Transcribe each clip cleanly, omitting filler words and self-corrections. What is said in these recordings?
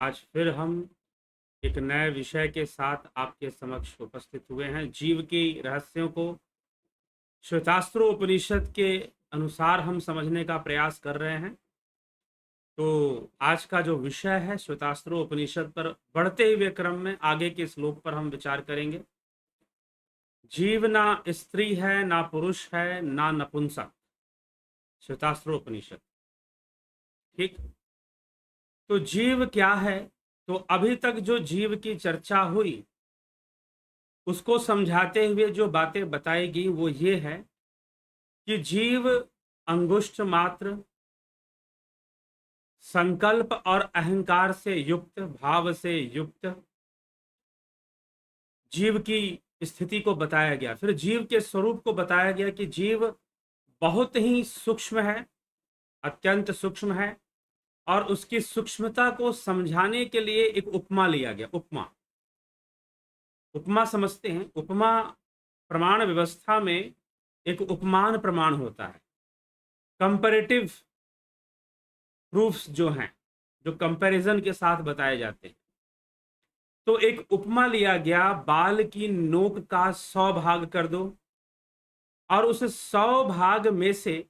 आज फिर हम एक नए विषय के साथ आपके समक्ष उपस्थित हुए हैं। जीव के रहस्यों को श्वेतास्त्रों उपनिषद के अनुसार हम समझने का प्रयास कर रहे हैं। तो आज का जो विषय है श्वेतास्त्रों उपनिषद पर बढ़ते हुए क्रम में आगे के श्लोक पर हम विचार करेंगे। जीव ना स्त्री है, ना पुरुष है, ना नपुंसक। श्वेतास्त्रों उपनिषद। ठीक। तो जीव क्या है? तो अभी तक जो जीव की चर्चा हुई उसको समझाते हुए जो बातें बताई गई वो ये है कि जीव अंगुष्ठ मात्र संकल्प और अहंकार से युक्त, भाव से युक्त जीव की स्थिति को बताया गया। फिर जीव के स्वरूप को बताया गया कि जीव बहुत ही सूक्ष्म है, अत्यंत सूक्ष्म है, और उसकी सूक्ष्मता को समझाने के लिए एक उपमा लिया गया। उपमा उपमा समझते हैं। उपमा प्रमाण व्यवस्था में एक उपमान प्रमाण होता है। कंपैरेटिव प्रूफ्स जो हैं, जो कंपैरिजन के साथ बताए जाते हैं। तो एक उपमा लिया गया, बाल की नोक का 100 भाग कर दो और उस 100 भाग में से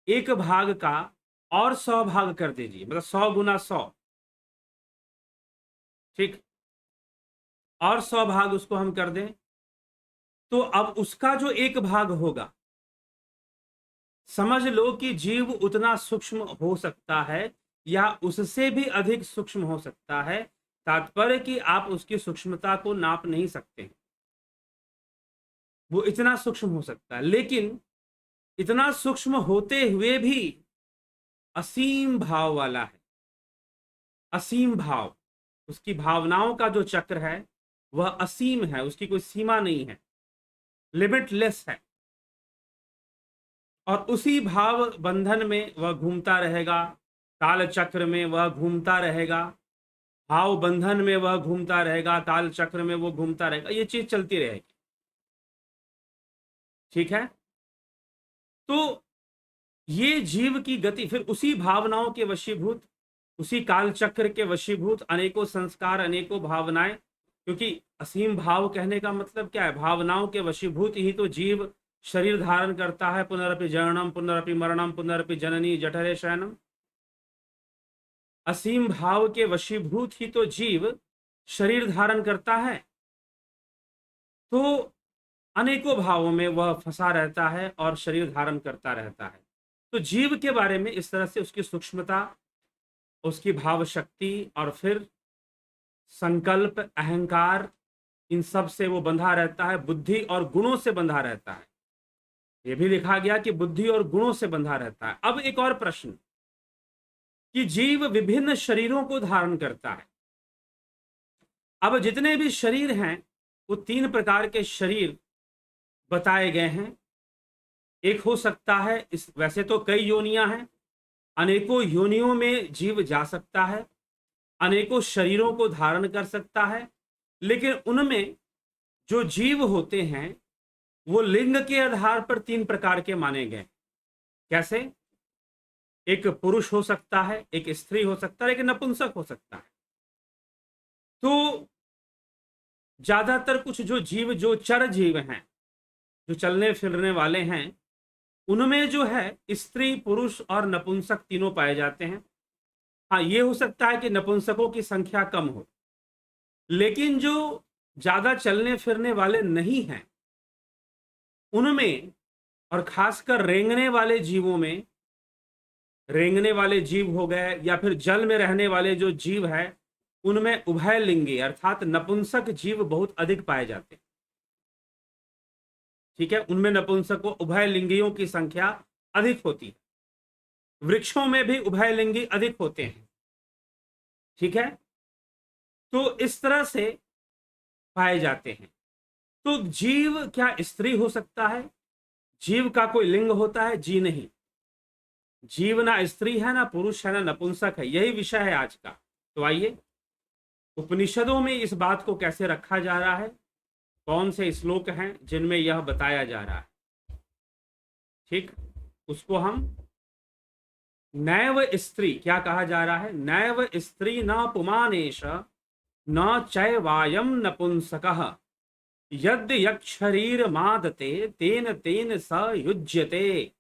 एक भाग का और 100 भाग कर दीजिए, मतलब 100 गुना 100। ठीक। और 100 भाग उसको हम कर दें तो अब उसका जो एक भाग होगा, समझ लो कि जीव उतना सूक्ष्म हो सकता है या उससे भी अधिक सूक्ष्म हो सकता है। तात्पर्य कि आप उसकी सूक्ष्मता को नाप नहीं सकते, वो इतना सूक्ष्म हो सकता है। लेकिन इतना सूक्ष्म होते हुए भी असीम भाव वाला है। असीम भाव, उसकी भावनाओं का जो चक्र है वह असीम है, उसकी कोई सीमा नहीं है, लिमिटलेस है। और उसी भाव बंधन में वह घूमता रहेगा, काल चक्र में वह घूमता रहेगा, भाव बंधन में वह घूमता रहेगा, काल चक्र में वो घूमता रहेगा, ये चीज चलती रहेगी। ठीक है। तो ये जीव की गति फिर उसी भावनाओं के वशीभूत, उसी काल चक्र के वशीभूत, अनेकों संस्कार, अनेकों भावनाएं। क्योंकि असीम भाव कहने का मतलब क्या है? भावनाओं के वशीभूत ही तो जीव शरीर धारण करता है। पुनरपि जननम पुनरपि मरणम पुनरपि जननी जठरे शयनम। असीम भाव के वशीभूत ही तो जीव शरीर धारण करता है। तो अनेकों भावों में वह फंसा रहता है और शरीर धारण करता रहता है। तो जीव के बारे में इस तरह से उसकी सूक्ष्मता, उसकी भाव शक्ति, और फिर संकल्प, अहंकार, इन सब से वो बंधा रहता है। बुद्धि और गुणों से बंधा रहता है। ये भी लिखा गया कि बुद्धि और गुणों से बंधा रहता है। अब एक और प्रश्न कि जीव विभिन्न शरीरों को धारण करता है। अब जितने भी शरीर हैं वो 3 प्रकार के शरीर बताए गए हैं। एक हो सकता है, इस वैसे तो कई योनियां हैं, अनेकों योनियों में जीव जा सकता है, अनेकों शरीरों को धारण कर सकता है। लेकिन उनमें जो जीव होते हैं वो लिंग के आधार पर 3 प्रकार के माने गए। कैसे? एक पुरुष हो सकता है, एक स्त्री हो सकता है, एक नपुंसक हो सकता है। तो ज्यादातर कुछ जो जीव, जो चर जीव हैं, जो चलने फिरने वाले हैं, उनमें जो है स्त्री, पुरुष और नपुंसक तीनों पाए जाते हैं। हाँ, ये हो सकता है कि नपुंसकों की संख्या कम हो, लेकिन जो ज्यादा चलने फिरने वाले नहीं हैं उनमें, और खासकर रेंगने वाले जीवों में, रेंगने वाले जीव हो गए या फिर जल में रहने वाले जो जीव है, उनमें उभयलिंगी अर्थात नपुंसक जीव बहुत अधिक पाए जाते हैं। ठीक है, उनमें नपुंसकों, उभयलिंगियों की संख्या अधिक होती है। वृक्षों में भी उभयलिंगी अधिक होते हैं। ठीक है। तो इस तरह से पाए जाते हैं। तो जीव क्या स्त्री हो सकता है? जीव का कोई लिंग होता है? जी नहीं। जीव ना स्त्री है, ना पुरुष है, ना नपुंसक है। यही विषय है आज का। तो आइए, उपनिषदों में इस बात को कैसे रखा जा रहा है, कौन से श्लोक हैं जिनमें यह बताया जा रहा है, ठीक, उसको हम नैव स्त्री, क्या कहा जा रहा है? नैव स्त्री न पुमानेश न चैवायम नपुंसकः यद्य यक्षरीर मादते तेन तेन स युज्यते।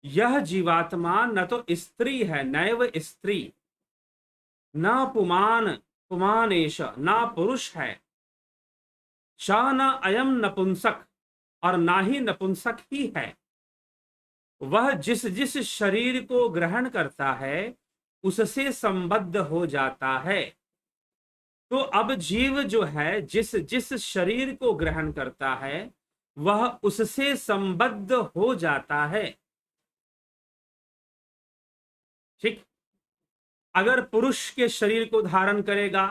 यह जीवात्मा न तो स्त्री है, नैव स्त्री, न पुमानेश, न पुरुष है, च न अयम नपुंसक, और ना ही नपुंसक ही है। वह जिस जिस शरीर को ग्रहण करता है उससे संबद्ध हो जाता है। तो अब जीव जो है जिस जिस शरीर को ग्रहण करता है वह उससे संबद्ध हो जाता है। ठीक, अगर पुरुष के शरीर को धारण करेगा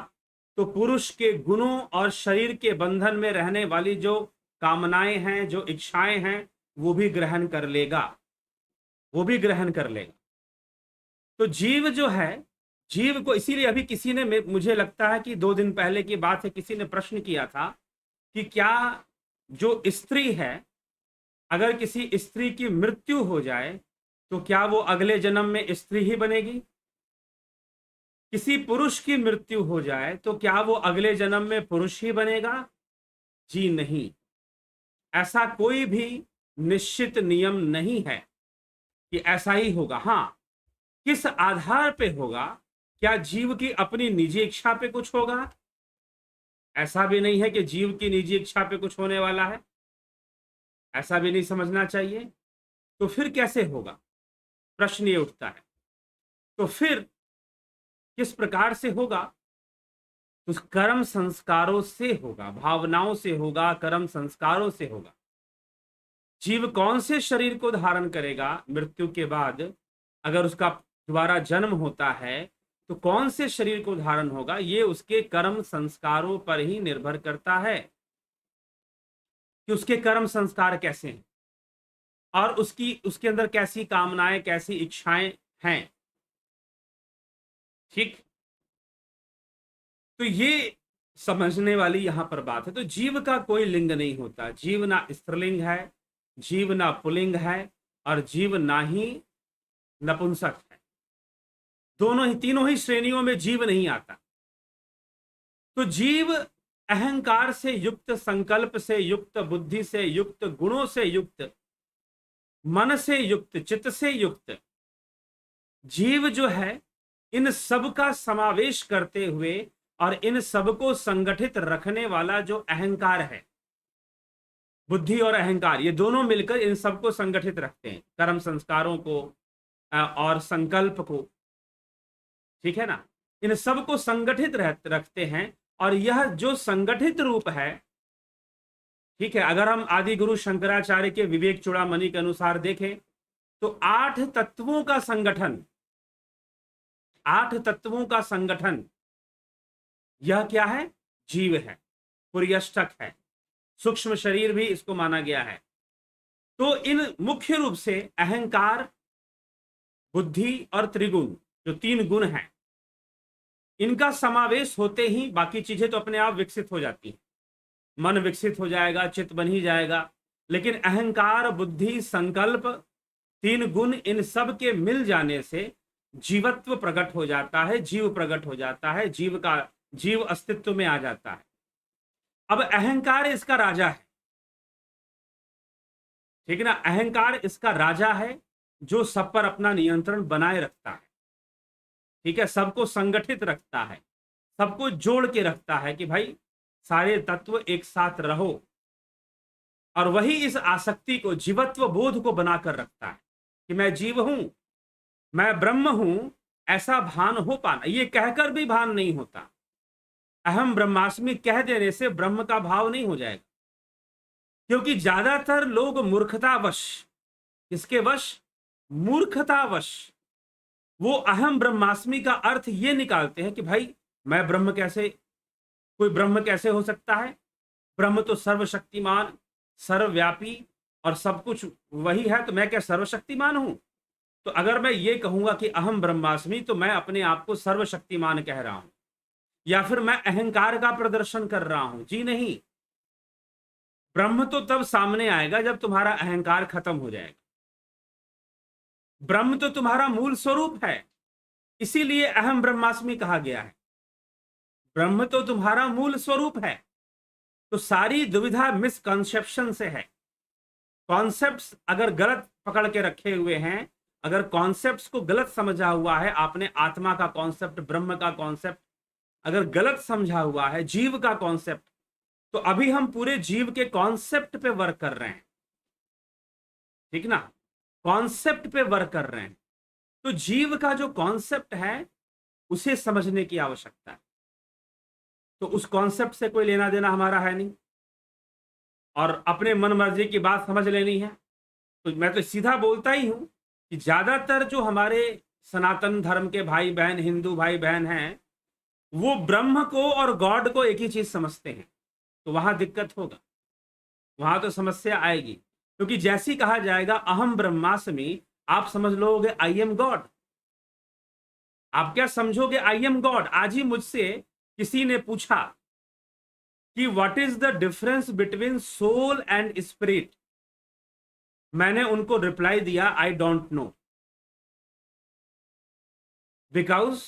तो पुरुष के गुणों और शरीर के बंधन में रहने वाली जो कामनाएं हैं, जो इच्छाएं हैं, वो भी ग्रहण कर लेगा, वो भी ग्रहण कर लेगा। तो जीव जो है, जीव को इसीलिए अभी किसी ने, मुझे लगता है कि 2 दिन पहले की बात है, किसी ने प्रश्न किया था कि क्या जो स्त्री है, अगर किसी स्त्री की मृत्यु हो जाए तो क्या वो अगले जन्म में स्त्री ही बनेगी? किसी पुरुष की मृत्यु हो जाए तो क्या वो अगले जन्म में पुरुष ही बनेगा? जी नहीं, ऐसा कोई भी निश्चित नियम नहीं है कि ऐसा ही होगा। हां, किस आधार पे होगा? क्या जीव की अपनी निजी इच्छा पे कुछ होगा? ऐसा भी नहीं है कि जीव की निजी इच्छा पे कुछ होने वाला है, ऐसा भी नहीं समझना चाहिए। तो फिर कैसे होगा? प्रश्न ये उठता है। तो फिर किस प्रकार से होगा? तो कर्म संस्कारों से होगा, भावनाओं से होगा, कर्म संस्कारों से होगा। जीव कौन से शरीर को धारण करेगा मृत्यु के बाद? अगर उसका दोबारा जन्म होता है तो कौन से शरीर को धारण होगा, ये उसके कर्म संस्कारों पर ही निर्भर करता है कि उसके कर्म संस्कार कैसे हैं और उसके अंदर कैसी कामनाएं, कैसी इच्छाएं हैं। ठीक, तो ये समझने वाली यहां पर बात है। तो जीव का कोई लिंग नहीं होता, जीव ना स्त्रीलिंग है, जीव ना पुल्लिंग है, और जीव ना ही नपुंसक है। दोनों ही, तीनों ही श्रेणियों में जीव नहीं आता। तो जीव अहंकार से युक्त, संकल्प से युक्त, बुद्धि से युक्त, गुणों से युक्त, मन से युक्त, चित्त से युक्त जीव जो है, इन सब का समावेश करते हुए और इन सब को संगठित रखने वाला जो अहंकार है, बुद्धि और अहंकार, ये दोनों मिलकर इन सबको संगठित रखते हैं, कर्म संस्कारों को और संकल्प को। ठीक है ना, इन सबको संगठित रखते हैं। और यह जो संगठित रूप है, ठीक है, अगर हम आदि गुरु शंकराचार्य के विवेक चूड़ामणि के अनुसार देखें तो 8 तत्वों का संगठन, 8 तत्वों का संगठन, यह क्या है? जीव है, पुर्यष्टक है, सूक्ष्म शरीर भी इसको माना गया है। तो इन मुख्य रूप से अहंकार, बुद्धि और त्रिगुण, जो 3 गुण हैं, इनका समावेश होते ही बाकी चीजें तो अपने आप विकसित हो जाती हैं। मन विकसित हो जाएगा, चित्त बन ही जाएगा, लेकिन अहंकार, बुद्धि, संकल्प, 3 गुण, इन सब के मिल जाने से जीवत्व प्रकट हो जाता है, जीव प्रकट हो जाता है, जीव अस्तित्व में आ जाता है। अब अहंकार इसका राजा है, ठीक है ना, अहंकार इसका राजा है जो सब पर अपना नियंत्रण बनाए रखता है। ठीक है, सबको संगठित रखता है, सबको जोड़ के रखता है कि भाई सारे तत्व एक साथ रहो। और वही इस आसक्ति को, जीवत्व बोध को बनाकर रखता है कि मैं जीव हूं, मैं ब्रह्म हूं, ऐसा भान हो पाना। ये कहकर भी भान नहीं होता। अहम ब्रह्मास्मि कह देने से ब्रह्म का भाव नहीं हो जाएगा, क्योंकि ज्यादातर लोग मूर्खतावश, किसके वश? मूर्खतावश वो अहम ब्रह्मास्मि का अर्थ ये निकालते हैं कि भाई मैं ब्रह्म कैसे, कोई ब्रह्म कैसे हो सकता है? ब्रह्म तो सर्वशक्तिमान, सर्वव्यापी और सब कुछ वही है, तो मैं क्या सर्वशक्तिमान हूं? तो अगर मैं ये कहूंगा कि अहम ब्रह्मास्मि, तो मैं अपने आप को सर्वशक्तिमान कह रहा हूं, या फिर मैं अहंकार का प्रदर्शन कर रहा हूं? जी नहीं, ब्रह्म तो तब सामने आएगा जब तुम्हारा अहंकार खत्म हो जाएगा। ब्रह्म तो तुम्हारा मूल स्वरूप है, इसीलिए अहम ब्रह्मास्मि कहा गया है। ब्रह्म तो तुम्हारा मूल स्वरूप है। तो सारी दुविधा मिसकंसेप्शन से है। कॉन्सेप्ट्स अगर गलत पकड़ के रखे हुए हैं, अगर कॉन्सेप्ट्स को गलत समझा हुआ है आपने, आत्मा का कॉन्सेप्ट, ब्रह्म का कॉन्सेप्ट अगर गलत समझा हुआ है, जीव का कॉन्सेप्ट, तो अभी हम पूरे जीव के कॉन्सेप्ट पे वर्क कर रहे हैं, ठीक ना, कॉन्सेप्ट पे वर्क कर रहे हैं। तो जीव का जो कॉन्सेप्ट है उसे समझने की आवश्यकता है। तो उस कॉन्सेप्ट से कोई लेना देना हमारा है नहीं, और अपने मन मर्जी की बात समझ लेनी है। तो मैं तो सीधा बोलता ही हूं कि ज्यादातर जो हमारे सनातन धर्म के भाई बहन, हिंदू भाई बहन हैं, वो ब्रह्म को और गॉड को एक ही चीज समझते हैं। तो वहां दिक्कत होगा, वहां तो समस्या आएगी। क्योंकि जैसी कहा जाएगा अहम ब्रह्मास्मि, आप समझ लोगे आई एम गॉड। आप क्या समझोगे आई एम गॉड? आज ही मुझसे किसी ने पूछा कि what is the difference between soul and spirit. मैंने उनको रिप्लाई दिया I don't know, because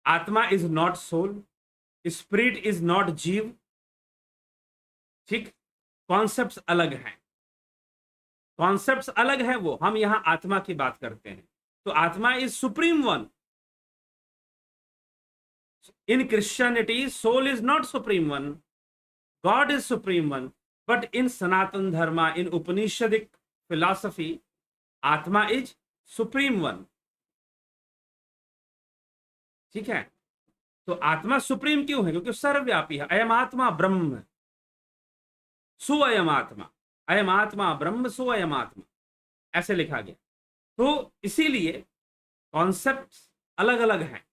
atma is not soul, spirit is not jiva. ठीक, कॉन्सेप्ट्स अलग हैं, कॉन्सेप्ट्स अलग है। वो हम यहां आत्मा की बात करते हैं। तो atma is supreme one. In Christianity soul is not supreme one, God is supreme one. But in Sanatan Dharma, in Upanishadic philosophy, atma is supreme one. ठीक है, तो आत्मा सुप्रीम क्यों है? क्योंकि सर्वव्यापी है। अयम आत्मा ब्रह्म सुअयम आत्मा, अयम आत्मा ब्रह्म सुअयम आत्मा, ऐसे लिखा गया। तो इसीलिए कॉन्सेप्ट अलग अलग हैं।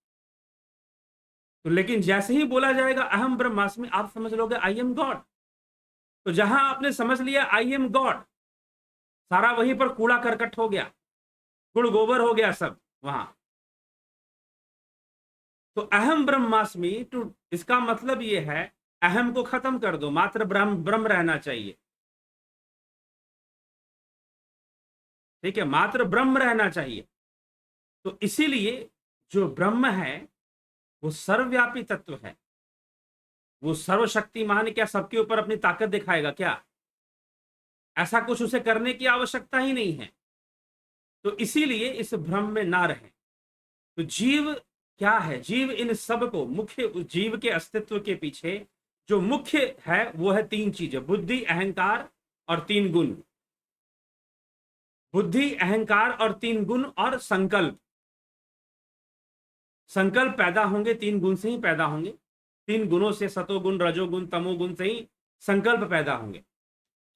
तो लेकिन जैसे ही बोला जाएगा अहम ब्रह्मास्मि, आप समझ लोगे आई एम गॉड। तो जहां आपने समझ लिया आई एम गॉड, सारा वहीं पर कूड़ा करकट हो गया, गुड़ गोबर हो गया सब वहां। तो अहम ब्रह्मास्मि, टू, इसका मतलब यह है अहम को खत्म कर दो, मात्र ब्रह्म ब्रह्म रहना चाहिए। ठीक है, मात्र ब्रह्म रहना चाहिए। तो इसीलिए जो ब्रह्म है वो सर्वव्यापी तत्व है, वो सर्वशक्तिमान। क्या सबके ऊपर अपनी ताकत दिखाएगा क्या? ऐसा कुछ उसे करने की आवश्यकता ही नहीं है। तो इसीलिए इस भ्रम में ना रहे। तो जीव क्या है? जीव इन सब को, मुख्य जीव के अस्तित्व के पीछे जो मुख्य है वो है तीन चीजें, बुद्धि, अहंकार और तीन गुण। बुद्धि, अहंकार और तीन गुण, और संकल्प। संकल्प पैदा होंगे तीन गुण से ही पैदा होंगे। तीन गुणों से, सतोगुण, रजोगुण, तमोगुण से ही संकल्प पैदा होंगे।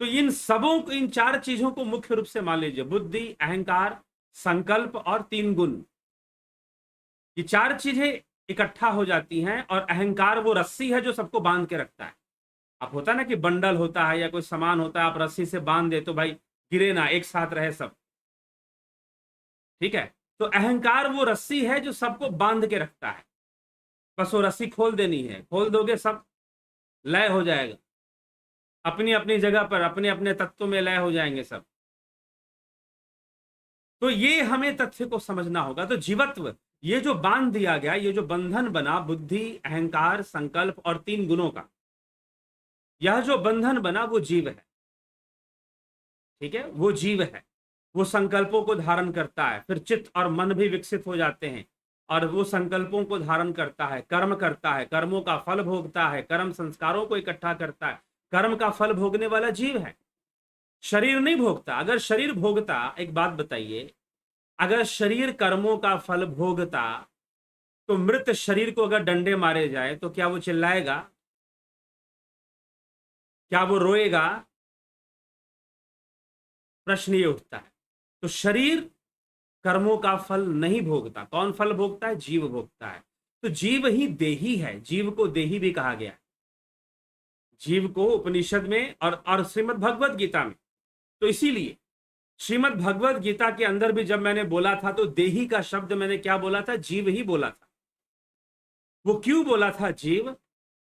तो इन सबों को, इन चार चीजों को मुख्य रूप से मान लीजिए, बुद्धि, अहंकार, संकल्प और तीन गुण। ये चार चीजें इकट्ठा हो जाती हैं। और अहंकार वो रस्सी है जो सबको बांध के रखता है। अब होता है ना कि बंडल होता है या कोई सामान होता है, आप रस्सी से बांध दे तो भाई गिरे ना, एक साथ रहे सब। ठीक है, तो अहंकार वो रस्सी है जो सबको बांध के रखता है। बस वो रस्सी खोल देनी है, खोल दोगे सब लय हो जाएगा, अपनी अपनी जगह पर अपने अपने तत्व में लय हो जाएंगे सब। तो ये हमें तथ्य को समझना होगा। तो जीवत्व, ये जो बांध दिया गया, ये जो बंधन बना बुद्धि, अहंकार, संकल्प और तीन गुणों का, यह जो बंधन बना वो जीव है। ठीक है, वो जीव है। वो संकल्पों को धारण करता है, फिर चित्त और मन भी विकसित हो जाते हैं, और वो संकल्पों को धारण करता है, कर्म करता है, कर्मों का फल भोगता है, कर्म संस्कारों को इकट्ठा करता है। कर्म का फल भोगने वाला जीव है, शरीर नहीं भोगता। अगर शरीर भोगता, एक बात बताइए, अगर शरीर कर्मों का फल भोगता तो मृत शरीर को अगर डंडे मारे जाए तो क्या वो चिल्लाएगा? क्या वो रोएगा? प्रश्न ये उठता है। तो शरीर कर्मों का फल नहीं भोगता। कौन फल भोगता है? जीव भोगता है। तो जीव ही देही है, जीव को देही भी कहा गया है। जीव को उपनिषद में और श्रीमद् भगवद गीता में। तो इसीलिए श्रीमद् भगवद गीता के अंदर भी जब मैंने बोला था तो देही का शब्द मैंने क्या बोला था? जीव ही बोला था। वो क्यों बोला था जीव?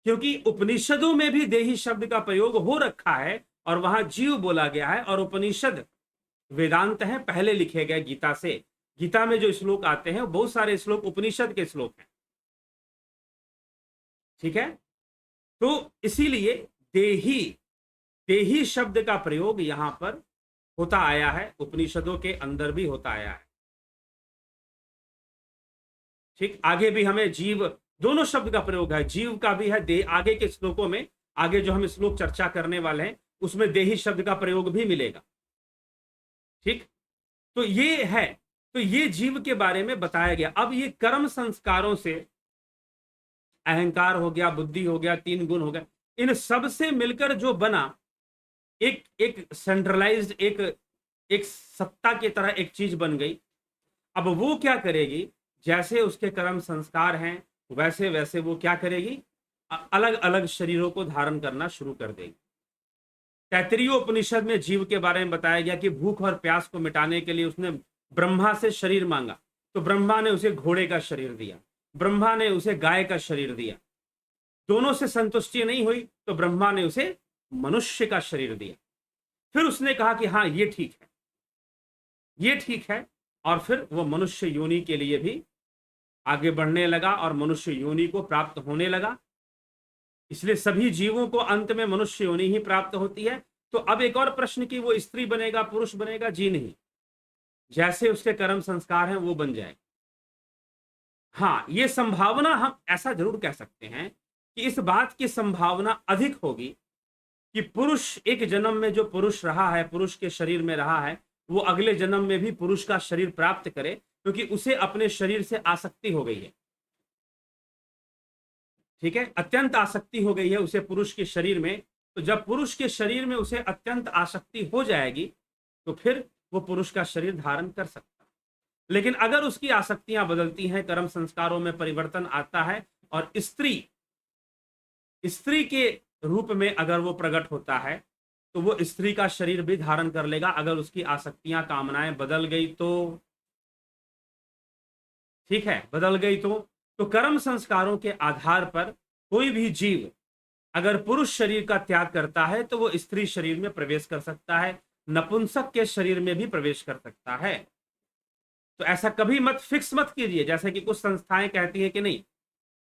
क्योंकि उपनिषदों में भी देही शब्द का प्रयोग हो रखा है और वहां जीव बोला गया है। और उपनिषद वेदांत है, पहले लिखे गए गीता से। गीता में जो श्लोक आते हैं बहुत सारे श्लोक उपनिषद के श्लोक हैं, ठीक है। तो इसीलिए देही, देही शब्द का प्रयोग यहां पर होता आया है, उपनिषदों के अंदर भी होता आया है, ठीक। आगे भी हमें जीव, दोनों शब्द का प्रयोग है, जीव का भी है, दे आगे के श्लोकों में, आगे जो हम श्लोक चर्चा करने वाले हैं उसमें देही शब्द का प्रयोग भी मिलेगा, ठीक। तो ये है, तो ये जीव के बारे में बताया गया। अब ये कर्म संस्कारों से, अहंकार हो गया, बुद्धि हो गया, तीन गुण हो गया, इन सब से मिलकर जो बना एक एक सेंट्रलाइज्ड, एक सत्ता की तरह एक चीज बन गई। अब वो क्या करेगी, जैसे उसके कर्म संस्कार हैं वैसे वैसे वो क्या करेगी, अलग अलग शरीरों को धारण करना शुरू कर देगी। तैत्तिरीय उपनिषद में जीव के बारे में बताया गया कि भूख और प्यास को मिटाने के लिए उसने ब्रह्मा से शरीर मांगा, तो ब्रह्मा ने उसे घोड़े का शरीर दिया, ब्रह्मा ने उसे गाय का शरीर दिया। दोनों से संतुष्टि नहीं हुई तो ब्रह्मा ने उसे मनुष्य का शरीर दिया। फिर उसने कहा कि हाँ ये ठीक है, ये ठीक है, और फिर वो मनुष्य योनि के लिए भी आगे बढ़ने लगा और मनुष्य योनि को प्राप्त होने लगा। इसलिए सभी जीवों को अंत में मनुष्य योनि ही प्राप्त होती है। तो अब एक और प्रश्न कि वो स्त्री बनेगा, पुरुष बनेगा? जी नहीं, जैसे उसके कर्म संस्कार हैं वो बन जाए। हाँ, ये संभावना हम ऐसा जरूर कह सकते हैं कि इस बात की संभावना अधिक होगी कि पुरुष एक जन्म में जो पुरुष रहा है, पुरुष के शरीर में रहा है, वो अगले जन्म में भी पुरुष का शरीर प्राप्त करे, क्योंकि उसे अपने शरीर से आसक्ति हो गई है, ठीक है, अत्यंत आसक्ति हो गई है उसे पुरुष के शरीर में। तो जब पुरुष के शरीर में उसे अत्यंत आसक्ति हो जाएगी तो फिर वो पुरुष का शरीर धारण कर सकता है। लेकिन अगर उसकी आसक्तियां बदलती हैं, कर्म संस्कारों में परिवर्तन आता है और स्त्री के रूप में अगर वो प्रकट होता है तो वो स्त्री का शरीर भी धारण कर लेगा, अगर उसकी आसक्तियां, कामनाएं बदल गई तो, ठीक है, बदल गई तो कर्म संस्कारों के आधार पर कोई भी जीव अगर पुरुष शरीर का त्याग करता है तो वो स्त्री शरीर में प्रवेश कर सकता है, नपुंसक के शरीर में भी प्रवेश कर सकता है। तो ऐसा कभी मत फिक्स मत कीजिए, जैसे कि कुछ संस्थाएं कहती हैं कि नहीं,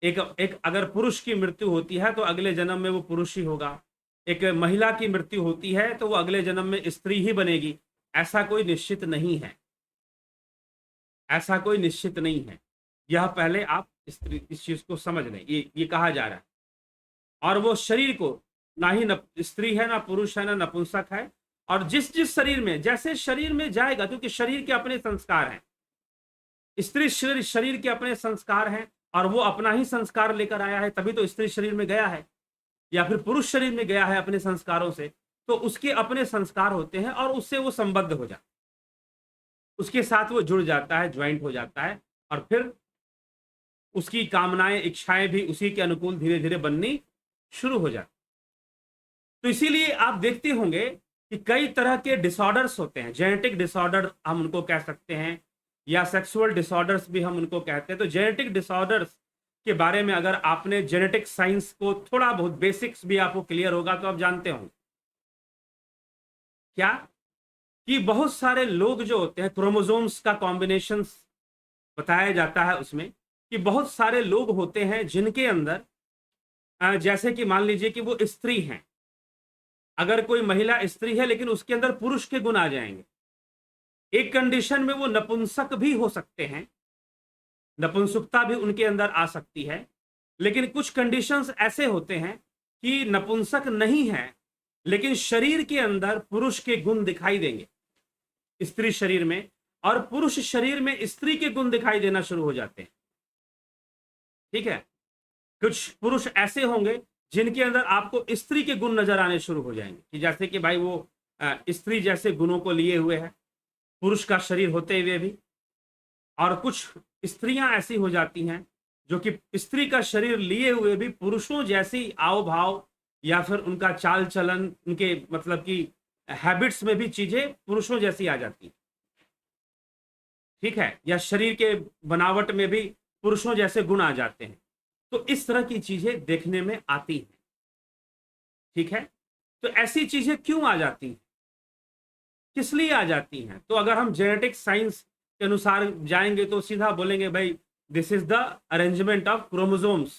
एक अगर पुरुष की मृत्यु होती है तो अगले जन्म में वो पुरुष ही होगा, एक महिला की मृत्यु होती है तो वो अगले जन्म में स्त्री ही बनेगी। ऐसा कोई निश्चित नहीं है, ऐसा कोई निश्चित नहीं है। यह पहले आप इस चीज को समझ लें, ये कहा जा रहा है। और वो शरीर को ना ही स्त्री है, ना पुरुष है, ना नपुंसक है, और जिस जिस शरीर में, जैसे शरीर में जाएगा, क्योंकि शरीर के अपने संस्कार हैं, स्त्री शरीर के अपने संस्कार हैं और वो अपना ही संस्कार लेकर आया है, तभी तो स्त्री शरीर में गया है, या फिर पुरुष शरीर में गया है अपने संस्कारों से, तो उसके अपने संस्कार होते हैं और उससे वो संबद्ध हो जाता है, उसके साथ वो जुड़ जाता है, ज्वाइंट हो जाता है, और फिर उसकी कामनाएं, इच्छाएं भी उसी के अनुकूल धीरे धीरे बननी शुरू हो जाती। तो इसीलिए आप देखते होंगे कि कई तरह के डिसऑर्डर्स होते हैं, जेनेटिक डिसऑर्डर हम उनको कह सकते हैं, या सेक्सुअल डिसऑर्डर्स भी हम उनको कहते हैं। तो जेनेटिक डिसऑर्डर्स के बारे में अगर आपने जेनेटिक साइंस को थोड़ा बहुत बेसिक्स भी आपको क्लियर होगा तो आप जानते होंगे क्या, कि बहुत सारे लोग जो होते हैं, क्रोमोसोम्स का कॉम्बिनेशन बताया जाता है उसमें, कि बहुत सारे लोग होते हैं जिनके अंदर, जैसे कि मान लीजिए कि वो स्त्री हैं, अगर कोई महिला स्त्री है लेकिन उसके अंदर पुरुष के गुण आ जाएंगे, एक कंडीशन में वो नपुंसक भी हो सकते हैं, नपुंसकता भी उनके अंदर आ सकती है। लेकिन कुछ कंडीशंस ऐसे होते हैं कि नपुंसक नहीं है लेकिन शरीर के अंदर पुरुष के गुण दिखाई देंगे स्त्री शरीर में, और पुरुष शरीर में स्त्री के गुण दिखाई देना शुरू हो जाते हैं, ठीक है। कुछ पुरुष ऐसे होंगे जिनके अंदर आपको स्त्री के गुण नजर आने शुरू हो जाएंगे, कि जैसे कि भाई वो स्त्री जैसे गुणों को लिए हुए है पुरुष का शरीर होते हुए भी। और कुछ स्त्रियां ऐसी हो जाती हैं जो कि स्त्री का शरीर लिए हुए भी पुरुषों जैसी आव भाव या फिर उनका चाल चलन, उनके मतलब कि हैबिट्स में भी चीजें पुरुषों जैसी आ जाती हैं, ठीक है, या शरीर के बनावट में भी पुरुषों जैसे गुण आ जाते हैं। तो इस तरह की चीजें देखने में आती हैं, ठीक है। तो ऐसी चीजें क्यों आ जाती हैं, किस लिए आ जाती हैं? तो अगर हम जेनेटिक साइंस के अनुसार जाएंगे तो सीधा बोलेंगे भाई this is the arrangement of chromosomes,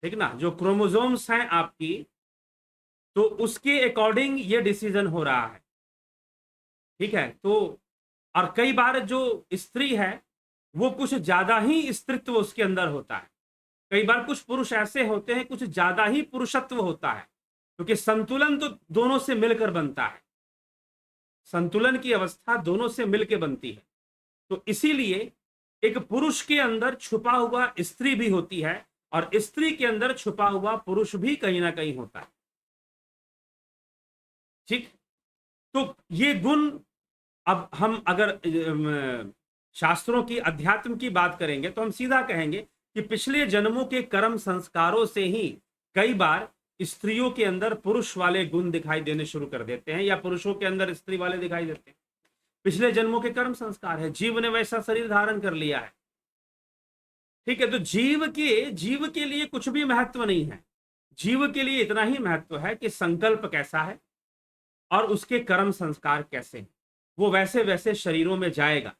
ठीक ना, जो क्रोमोसोम्स हैं आपकी, तो उसके अकॉर्डिंग ये डिसीजन हो रहा है, ठीक है। तो और कई बार जो स्त्री है वो कुछ ज्यादा ही स्त्रीत्व उसके अंदर होता है, कई बार कुछ पुरुष ऐसे होते हैं कुछ ज्यादा ही पुरुषत्व होता है, क्योंकि संतुलन तो दोनों से मिलकर बनता है, संतुलन की अवस्था दोनों से मिलकर बनती है। तो इसीलिए एक पुरुष के अंदर छुपा हुआ स्त्री भी होती है और स्त्री के अंदर छुपा हुआ पुरुष भी कहीं ना कहीं होता है, ठीक। तो ये गुण, अब हम अगर शास्त्रों की अध्यात्म की बात करेंगे तो हम सीधा कहेंगे कि पिछले जन्मों के कर्म संस्कारों से ही कई बार स्त्रियों के अंदर पुरुष वाले गुण दिखाई देने शुरू कर देते हैं या पुरुषों के अंदर स्त्री वाले दिखाई देते हैं। पिछले जन्मों के कर्म संस्कार है, जीव ने वैसा शरीर धारण कर लिया है, ठीक है। तो जीव के लिए कुछ भी महत्व नहीं है, जीव के लिए इतना ही महत्व है कि संकल्प कैसा है और उसके कर्म संस्कार कैसे हैं, वो वैसे वैसे शरीरों में जाएगा।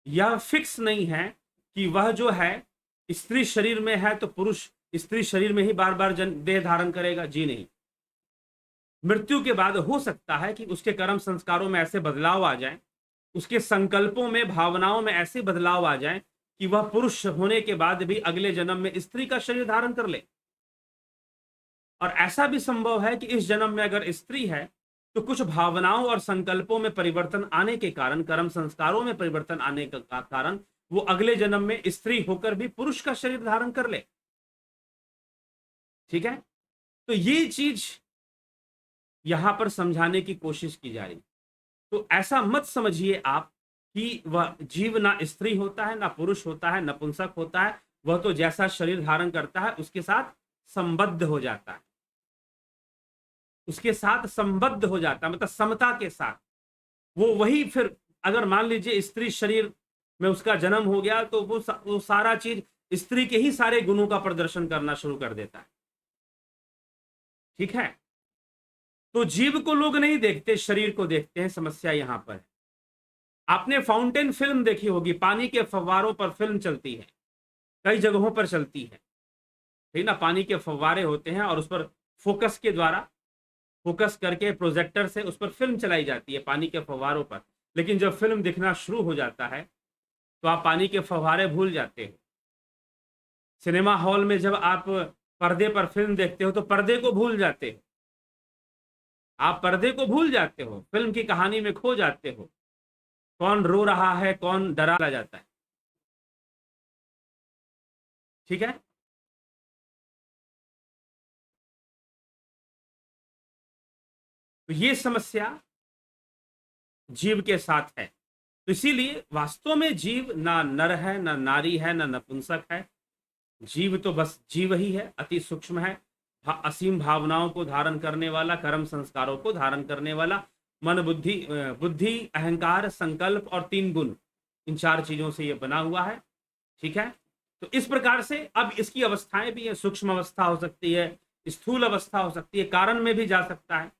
यह फिक्स नहीं है कि वह जो है स्त्री शरीर में है तो पुरुष स्त्री शरीर में ही बार बार देह धारण करेगा, जी नहीं। मृत्यु के बाद हो सकता है कि उसके कर्म संस्कारों में ऐसे बदलाव आ जाए, उसके संकल्पों में भावनाओं में ऐसे बदलाव आ जाए कि वह पुरुष होने के बाद भी अगले जन्म में स्त्री का शरीर धारण कर ले। और ऐसा भी संभव है कि इस जन्म में अगर स्त्री है तो कुछ भावनाओं और संकल्पों में परिवर्तन आने के कारण, कर्म संस्कारों में परिवर्तन आने का कारण वो अगले जन्म में स्त्री होकर भी पुरुष का शरीर धारण कर ले, ठीक है। तो ये चीज यहां पर समझाने की कोशिश की जा रही। तो ऐसा मत समझिए आप कि वह जीव ना स्त्री होता है ना पुरुष होता है, नपुंसक होता है, वह तो जैसा शरीर धारण करता है उसके साथ संबद्ध हो जाता है, उसके साथ संबद्ध हो जाता है, मतलब समता के साथ वो वही। फिर अगर मान लीजिए स्त्री शरीर में उसका जन्म हो गया तो वो सारा चीज स्त्री के ही सारे गुणों का प्रदर्शन करना शुरू कर देता है, ठीक है। तो जीव को लोग नहीं देखते, शरीर को देखते हैं, समस्या यहां पर है। आपने फाउंटेन फिल्म देखी होगी, पानी के फव्वारों पर फिल्म चलती है, कई जगहों पर चलती है, ठीक ना। पानी के फव्वारे होते हैं और उस पर फोकस के द्वारा, फोकस करके प्रोजेक्टर से उस पर फिल्म चलाई जाती है पानी के फव्वारों पर। लेकिन जब फिल्म दिखना शुरू हो जाता है तो आप पानी के फव्वारे भूल जाते हो। सिनेमा हॉल में जब आप पर्दे पर फिल्म देखते हो तो पर्दे को भूल जाते हो, आप पर्दे को भूल जाते हो, फिल्म की कहानी में खो जाते हो, कौन रो रहा है कौन डरा जाता है, ठीक है। तो ये समस्या जीव के साथ है। तो इसीलिए वास्तव में जीव ना नर है, ना नारी है, ना नपुंसक है। जीव तो बस जीव ही है, अति सूक्ष्म है, असीम भावनाओं को धारण करने वाला, कर्म संस्कारों को धारण करने वाला, मन बुद्धि अहंकार संकल्प और 3 गुण, इन 4 चीजों से ये बना हुआ है, ठीक है। तो इस प्रकार से अब इसकी अवस्थाएं भी है, सूक्ष्म अवस्था हो सकती है, स्थूल अवस्था हो सकती है, कारण में भी जा सकता है।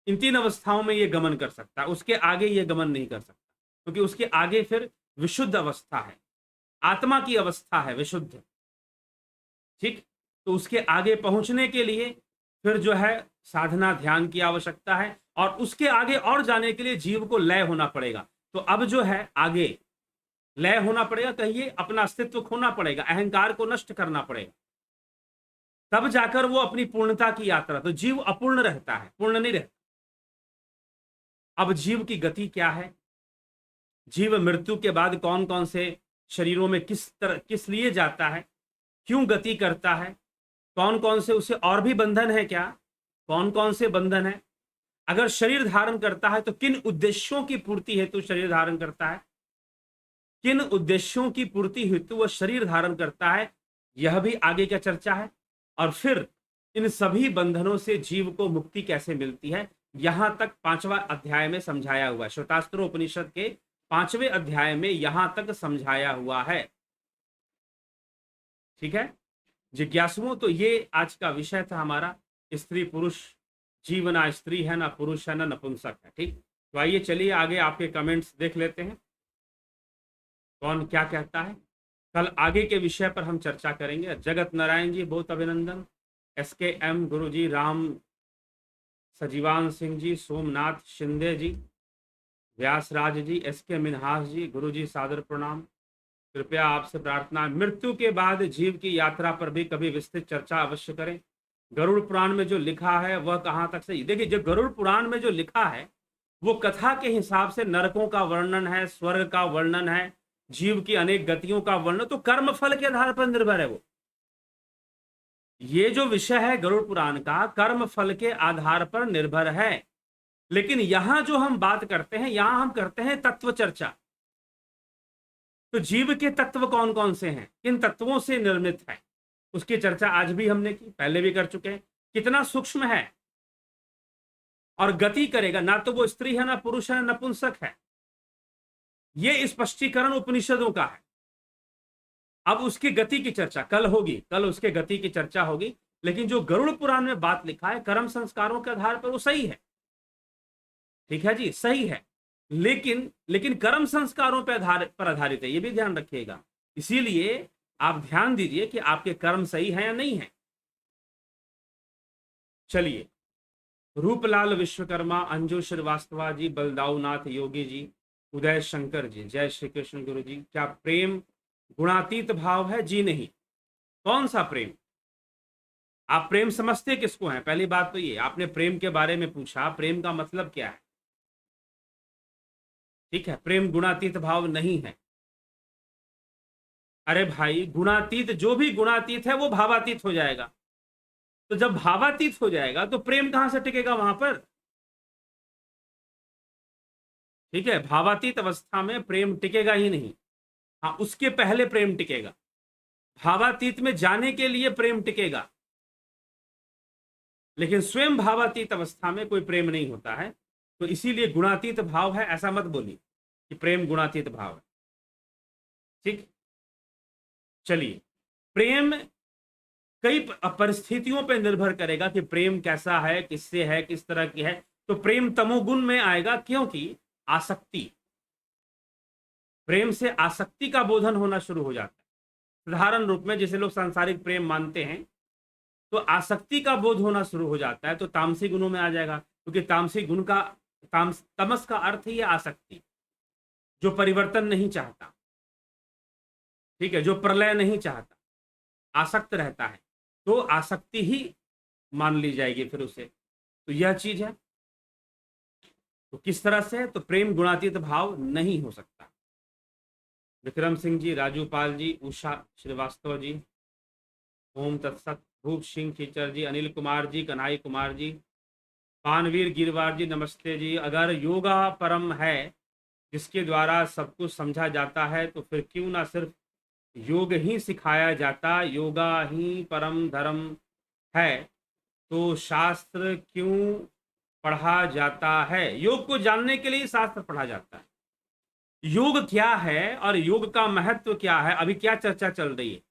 इन 3 अवस्थाओं में ये गमन कर सकता है, उसके आगे ये गमन नहीं कर सकता, क्योंकि उसके आगे फिर विशुद्ध अवस्था है, आत्मा की अवस्था है विशुद्ध, ठीक। तो उसके आगे पहुंचने के लिए फिर जो है साधना ध्यान की आवश्यकता है, और उसके आगे और जाने के लिए जीव को लय होना पड़ेगा। तो अब जो है आगे लय होना पड़ेगा, कहिए अपना अस्तित्व खोना पड़ेगा, अहंकार को नष्ट करना पड़ेगा, तब जाकर वो अपनी पूर्णता की यात्रा। तो जीव अपूर्ण रहता है, पूर्ण नहीं रहता। अब जीव की गति क्या है, जीव मृत्यु के बाद कौन कौन से शरीरों में किस लिए जाता है, क्यों गति करता है, कौन कौन से उसे और भी बंधन है क्या, कौन कौन से बंधन है, अगर शरीर धारण करता है तो किन उद्देश्यों की पूर्ति हेतु शरीर धारण करता है, किन उद्देश्यों की पूर्ति हेतु वह शरीर धारण करता है, यह भी आगे का चर्चा है। और फिर इन सभी बंधनों से जीव को मुक्ति कैसे मिलती है, यहां तक 5वां अध्याय में समझाया हुआ है, श्वेतास्त्र उपनिषद के 5वें अध्याय में यहां तक समझाया हुआ है, ठीक है जिज्ञासुओं। तो ये आज का विषय था हमारा, स्त्री पुरुष, जीव ना स्त्री है ना पुरुष है ना नपुंसक है, ठीक। तो आइए चलिए आगे आपके कमेंट्स देख लेते हैं, कौन क्या कहता है। कल आगे के विषय पर हम चर्चा करेंगे। जगत नारायण जी बहुत अभिनंदन, SKM गुरु जी, राम सजीवान सिंह जी, सोमनाथ शिंदे जी, व्यासराज जी, SK मिन्हास जी, गुरु जी सादर प्रणाम। कृपया आपसे प्रार्थना, मृत्यु के बाद जीव की यात्रा पर भी कभी विस्तृत चर्चा अवश्य करें। गरुड़ पुराण में जो लिखा है वह कहाँ तक सही? देखिए, जो गरुड़ पुराण में जो लिखा है वो कथा के हिसाब से नरकों का वर्णन है, स्वर्ग का वर्णन है, जीव की अनेक गतियों का वर्णन, तो कर्म फल के आधार पर निर्भर है वो। ये जो विषय है गरुड़ पुराण का, कर्म फल के आधार पर निर्भर है। लेकिन यहां जो हम बात करते हैं, यहां हम करते हैं तत्व चर्चा। तो जीव के तत्व कौन कौन से हैं, किन तत्वों से निर्मित है, उसकी चर्चा आज भी हमने की, पहले भी कर चुके हैं। कितना सूक्ष्म है और गति करेगा, ना तो वो स्त्री है, ना पुरुष है, ना नपुंसक है। ये स्पष्टीकरण उपनिषदों का है। अब उसकी गति की चर्चा कल होगी, कल उसके गति की चर्चा होगी। लेकिन जो गरुड़ पुराण में बात लिखा है कर्म संस्कारों के आधार पर, वो सही है। ठीक है जी, सही है। लेकिन कर्म संस्कारों पर आधारित है, ये भी ध्यान रखिएगा। इसीलिए आप ध्यान दीजिए कि आपके कर्म सही है या नहीं है। चलिए, रूपलाल विश्वकर्मा, अंजू श्रीवास्तवा जी, बलदाऊनाथ योगी जी, उदय शंकर जी, जय श्री कृष्ण गुरु जी। क्या प्रेम गुणातीत भाव है? जी नहीं। कौन सा प्रेम? आप प्रेम समझते किसको हैं? पहली बात तो ये, आपने प्रेम के बारे में पूछा, प्रेम का मतलब क्या है? ठीक है, प्रेम गुणातीत भाव नहीं है। अरे भाई, गुणातीत, जो भी गुणातीत है वो भावातीत हो जाएगा। तो जब भावातीत हो जाएगा तो प्रेम कहां से टिकेगा वहां पर? ठीक है, भावातीत अवस्था में प्रेम टिकेगा ही नहीं। हाँ, उसके पहले प्रेम टिकेगा, भावातीत में जाने के लिए प्रेम टिकेगा। लेकिन स्वयं भावातीत अवस्था में कोई प्रेम नहीं होता है। तो इसीलिए गुणातीत भाव है ऐसा मत बोलिए कि प्रेम गुणातीत भाव है। ठीक, चलिए, प्रेम कई परिस्थितियों पर निर्भर करेगा कि प्रेम कैसा है, किससे है, किस तरह की है। तो प्रेम तमोगुण में आएगा, क्योंकि आसक्ति, प्रेम से आसक्ति का बोधन होना शुरू हो जाता है। साधारण रूप में जिसे लोग सांसारिक प्रेम मानते हैं, तो आसक्ति का बोध होना शुरू हो जाता है, तो तामसी गुणों में आ जाएगा। क्योंकि तामसी गुण का, तमस का अर्थ ही है आसक्ति, जो परिवर्तन नहीं चाहता। ठीक है, जो प्रलय नहीं चाहता, आसक्त रहता है, तो आसक्ति ही मान ली जाएगी फिर उसे। तो यह चीज है। तो किस तरह से? तो प्रेम गुणातीत भाव नहीं हो सकता। विक्रम सिंह जी, राजू पाल जी, उषा श्रीवास्तव जी, ओम तत्सत, भूप सिंह खीचर जी, अनिल कुमार जी, कन्हई कुमार जी, पानवीर गिरवार जी, नमस्ते जी। अगर योगा परम है जिसके द्वारा सब कुछ समझा जाता है, तो फिर क्यों ना सिर्फ योग ही सिखाया जाता? योगा ही परम धर्म है, तो शास्त्र क्यों पढ़ा जाता है? योग को जानने के लिए शास्त्र पढ़ा जाता है। योग क्या है और योग का महत्व क्या है, अभी क्या चर्चा चल रही है?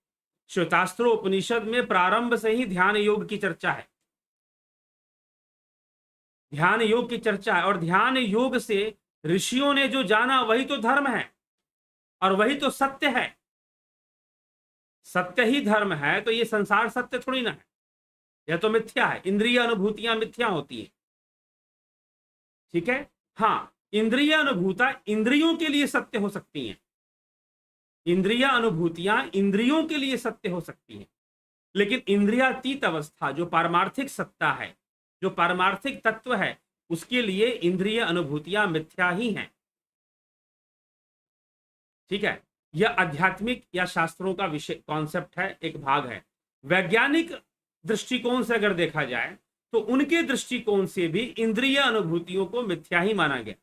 श्वेतास्त्र उपनिषद में प्रारंभ से ही ध्यान योग की चर्चा है। ध्यान योग की चर्चा है, और ध्यान योग से ऋषियों ने जो जाना वही तो धर्म है और वही तो सत्य है। सत्य ही धर्म है, तो ये संसार सत्य थोड़ी ना है, यह तो मिथ्या है। इंद्रिय अनुभूतियां मिथ्या होती है। ठीक है, हाँ, इंद्रिय अनुभूता इंद्रियों के लिए सत्य हो सकती हैं, इंद्रिय अनुभूतियां इंद्रियों के लिए सत्य हो सकती हैं। लेकिन इंद्रियातीत अवस्था, जो पारमार्थिक सत्ता है, जो पारमार्थिक तत्व है, उसके लिए इंद्रिय अनुभूतियां मिथ्या ही हैं। ठीक है, यह आध्यात्मिक या शास्त्रों का विषय कॉन्सेप्ट है, एक भाग है। वैज्ञानिक दृष्टिकोण से अगर देखा जाए, तो उनके दृष्टिकोण से भी इंद्रिय अनुभूतियों को मिथ्या ही माना गया,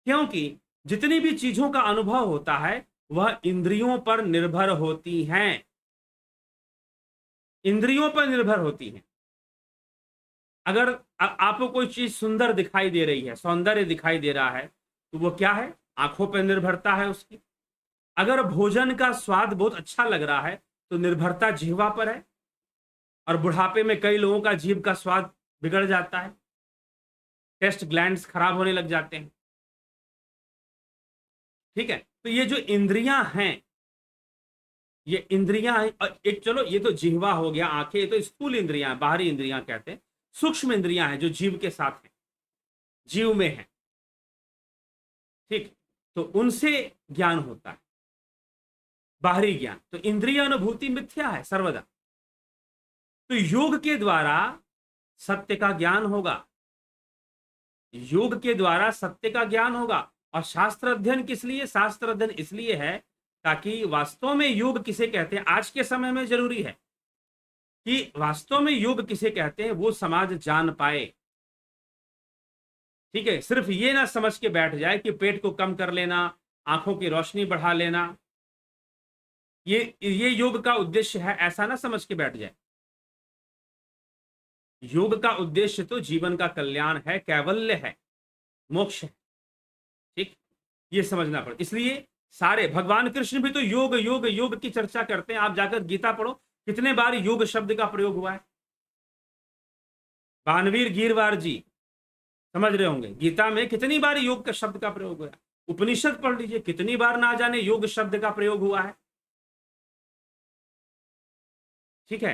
क्योंकि जितनी भी चीजों का अनुभव होता है वह इंद्रियों पर निर्भर होती हैं, इंद्रियों पर निर्भर होती हैं। अगर आपको कोई चीज सुंदर दिखाई दे रही है, सौंदर्य दिखाई दे रहा है, तो वो क्या है? आंखों पर निर्भरता है उसकी। अगर भोजन का स्वाद बहुत अच्छा लग रहा है, तो निर्भरता जिह्वा पर है, और बुढ़ापे में कई लोगों का जीभ का स्वाद बिगड़ जाता है। टेस्ट ग्लैंड्स खराब होने लग जाते हैं। ठीक है, तो ये जो इंद्रियां हैं, ये इंद्रियां हैं, एक चलो ये तो जिह्वा हो गया, आंखें, ये तो स्थूल इंद्रियां हैं, बाहरी इंद्रियां कहते हैं। सूक्ष्म इंद्रियां हैं जो जीव के साथ हैं, जीव में है। ठीक, तो उनसे ज्ञान होता है, बाहरी ज्ञान। तो इंद्रिय अनुभूति मिथ्या है सर्वदा। तो योग के द्वारा सत्य का ज्ञान होगा, योग के द्वारा सत्य का ज्ञान होगा। और शास्त्र अध्ययन किस लिए? शास्त्र अध्ययन इसलिए है ताकि वास्तव में योग किसे कहते हैं आज के समय में जरूरी है कि वास्तव में योग किसे कहते हैं वो समाज जान पाए। ठीक है, सिर्फ ये ना समझ के बैठ जाए कि पेट को कम कर लेना, आंखों की रोशनी बढ़ा लेना, ये योग का उद्देश्य है, ऐसा ना समझ के बैठ जाए। योग का उद्देश्य तो जीवन का कल्याण है, कैवल्य है, मोक्ष है। ठीक, ये समझना पड़े। इसलिए सारे भगवान कृष्ण भी तो योग योग योग की चर्चा करते हैं। आप जाकर गीता पढ़ो, कितने बार योग शब्द का प्रयोग हुआ है। बानवीर गीरवार जी समझ रहे होंगे, गीता में कितनी बार योग का शब्द का प्रयोग हुआ है। उपनिषद पढ़ लीजिए, कितनी बार ना जाने योग शब्द का प्रयोग हुआ है। ठीक है,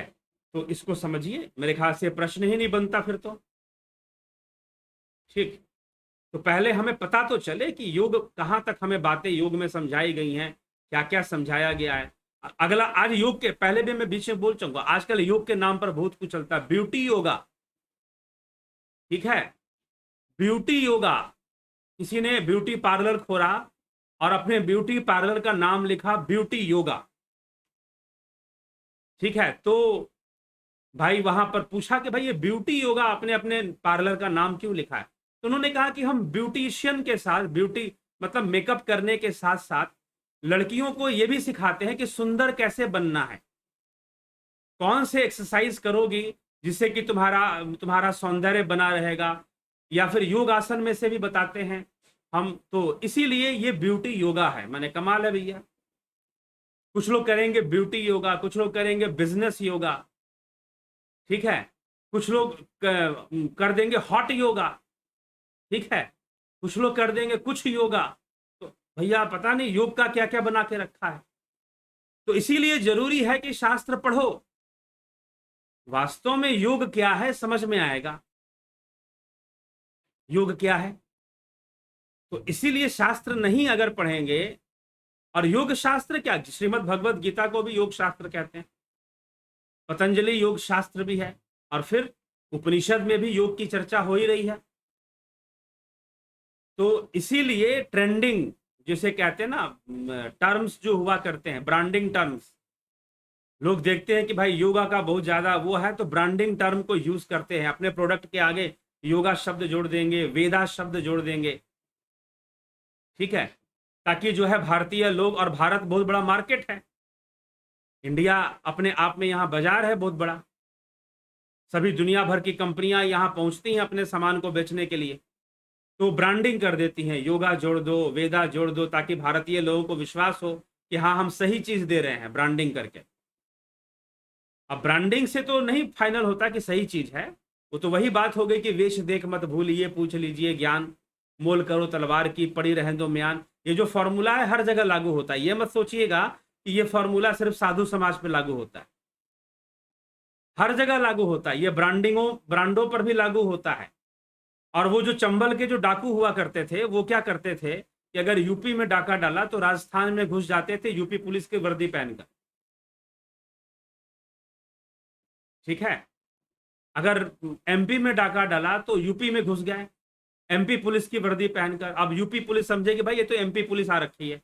तो इसको समझिए, मेरे ख्याल से प्रश्न ही नहीं बनता फिर तो। ठीक, तो पहले हमें पता तो चले कि योग कहां तक हमें बातें योग में समझाई गई हैं, क्या क्या समझाया गया है। अगला, आज योग के पहले भी मैं बीच में बोल चुका, आजकल योग के नाम पर बहुत कुछ चलता है, ब्यूटी योगा। ठीक है, ब्यूटी योगा, किसी ने ब्यूटी पार्लर खोला और अपने ब्यूटी पार्लर का नाम लिखा ब्यूटी योगा। ठीक है, तो भाई वहां पर पूछा कि भाई ये ब्यूटी योगा अपने अपने पार्लर का नाम क्यों लिखा है? तो उन्होंने कहा कि हम ब्यूटिशियन के साथ, ब्यूटी मतलब मेकअप करने के साथ साथ लड़कियों को ये भी सिखाते हैं कि सुंदर कैसे बनना है, कौन से एक्सरसाइज करोगी जिससे कि तुम्हारा तुम्हारा सौंदर्य बना रहेगा, या फिर योग आसन में से भी बताते हैं हम। तो इसीलिए ये ब्यूटी योगा है। मैंने कमाल है भैया, कुछ लोग करेंगे ब्यूटी योगा, कुछ लोग करेंगे बिजनेस योगा। ठीक है, कुछ लोग कर देंगे हॉट योगा। ठीक है, कुछ लोग कर देंगे कुछ योगा। तो भैया पता नहीं योग का क्या क्या बना के रखा है। तो इसीलिए जरूरी है कि शास्त्र पढ़ो, वास्तव में योग क्या है समझ में आएगा, योग क्या है। तो इसीलिए शास्त्र नहीं अगर पढ़ेंगे, और योग शास्त्र क्या, श्रीमद् भगवत गीता को भी योग शास्त्र कहते हैं, पतंजलि योग शास्त्र भी है, और फिर उपनिषद में भी योग की चर्चा हो ही रही है। तो इसीलिए ट्रेंडिंग जिसे कहते हैं ना, टर्म्स जो हुआ करते हैं, ब्रांडिंग टर्म्स, लोग देखते हैं कि भाई योगा का बहुत ज्यादा वो है, तो ब्रांडिंग टर्म को यूज करते हैं, अपने प्रोडक्ट के आगे योगा शब्द जोड़ देंगे, वेदा शब्द जोड़ देंगे। ठीक है, ताकि जो है भारतीय लोग, और भारत बहुत बड़ा मार्केट है, इंडिया अपने आप में यहाँ बाजार है बहुत बड़ा, सभी दुनिया भर की कंपनियां यहाँ पहुंचती हैं अपने सामान को बेचने के लिए। तो ब्रांडिंग कर देती हैं, योगा जोड़ दो, वेदा जोड़ दो, ताकि भारतीय लोगों को विश्वास हो कि हाँ हम सही चीज दे रहे हैं ब्रांडिंग करके। अब ब्रांडिंग से तो नहीं फाइनल होता कि सही चीज है, वो तो वही बात हो गई कि वेश देख मत भूलिए, पूछ लीजिए ज्ञान, मोल करो तलवार की, पड़ी रहने दो म्यान। ये जो फॉर्मूला है हर जगह लागू होता है, ये मत सोचिएगा कि ये फॉर्मूला सिर्फ साधु समाज पे लागू होता है, हर जगह लागू होता है, ये ब्रांडों पर भी लागू होता है। और वो जो चंबल के जो डाकू हुआ करते थे, वो क्या करते थे कि अगर यूपी में डाका डाला तो राजस्थान में घुस जाते थे यूपी पुलिस की वर्दी पहनकर। ठीक है, अगर एमपी में डाका डाला तो यूपी में घुस गए एमपी पुलिस की वर्दी पहनकर। अब यूपी पुलिस समझेगी भाई ये तो एमपी पुलिस आ रखी है,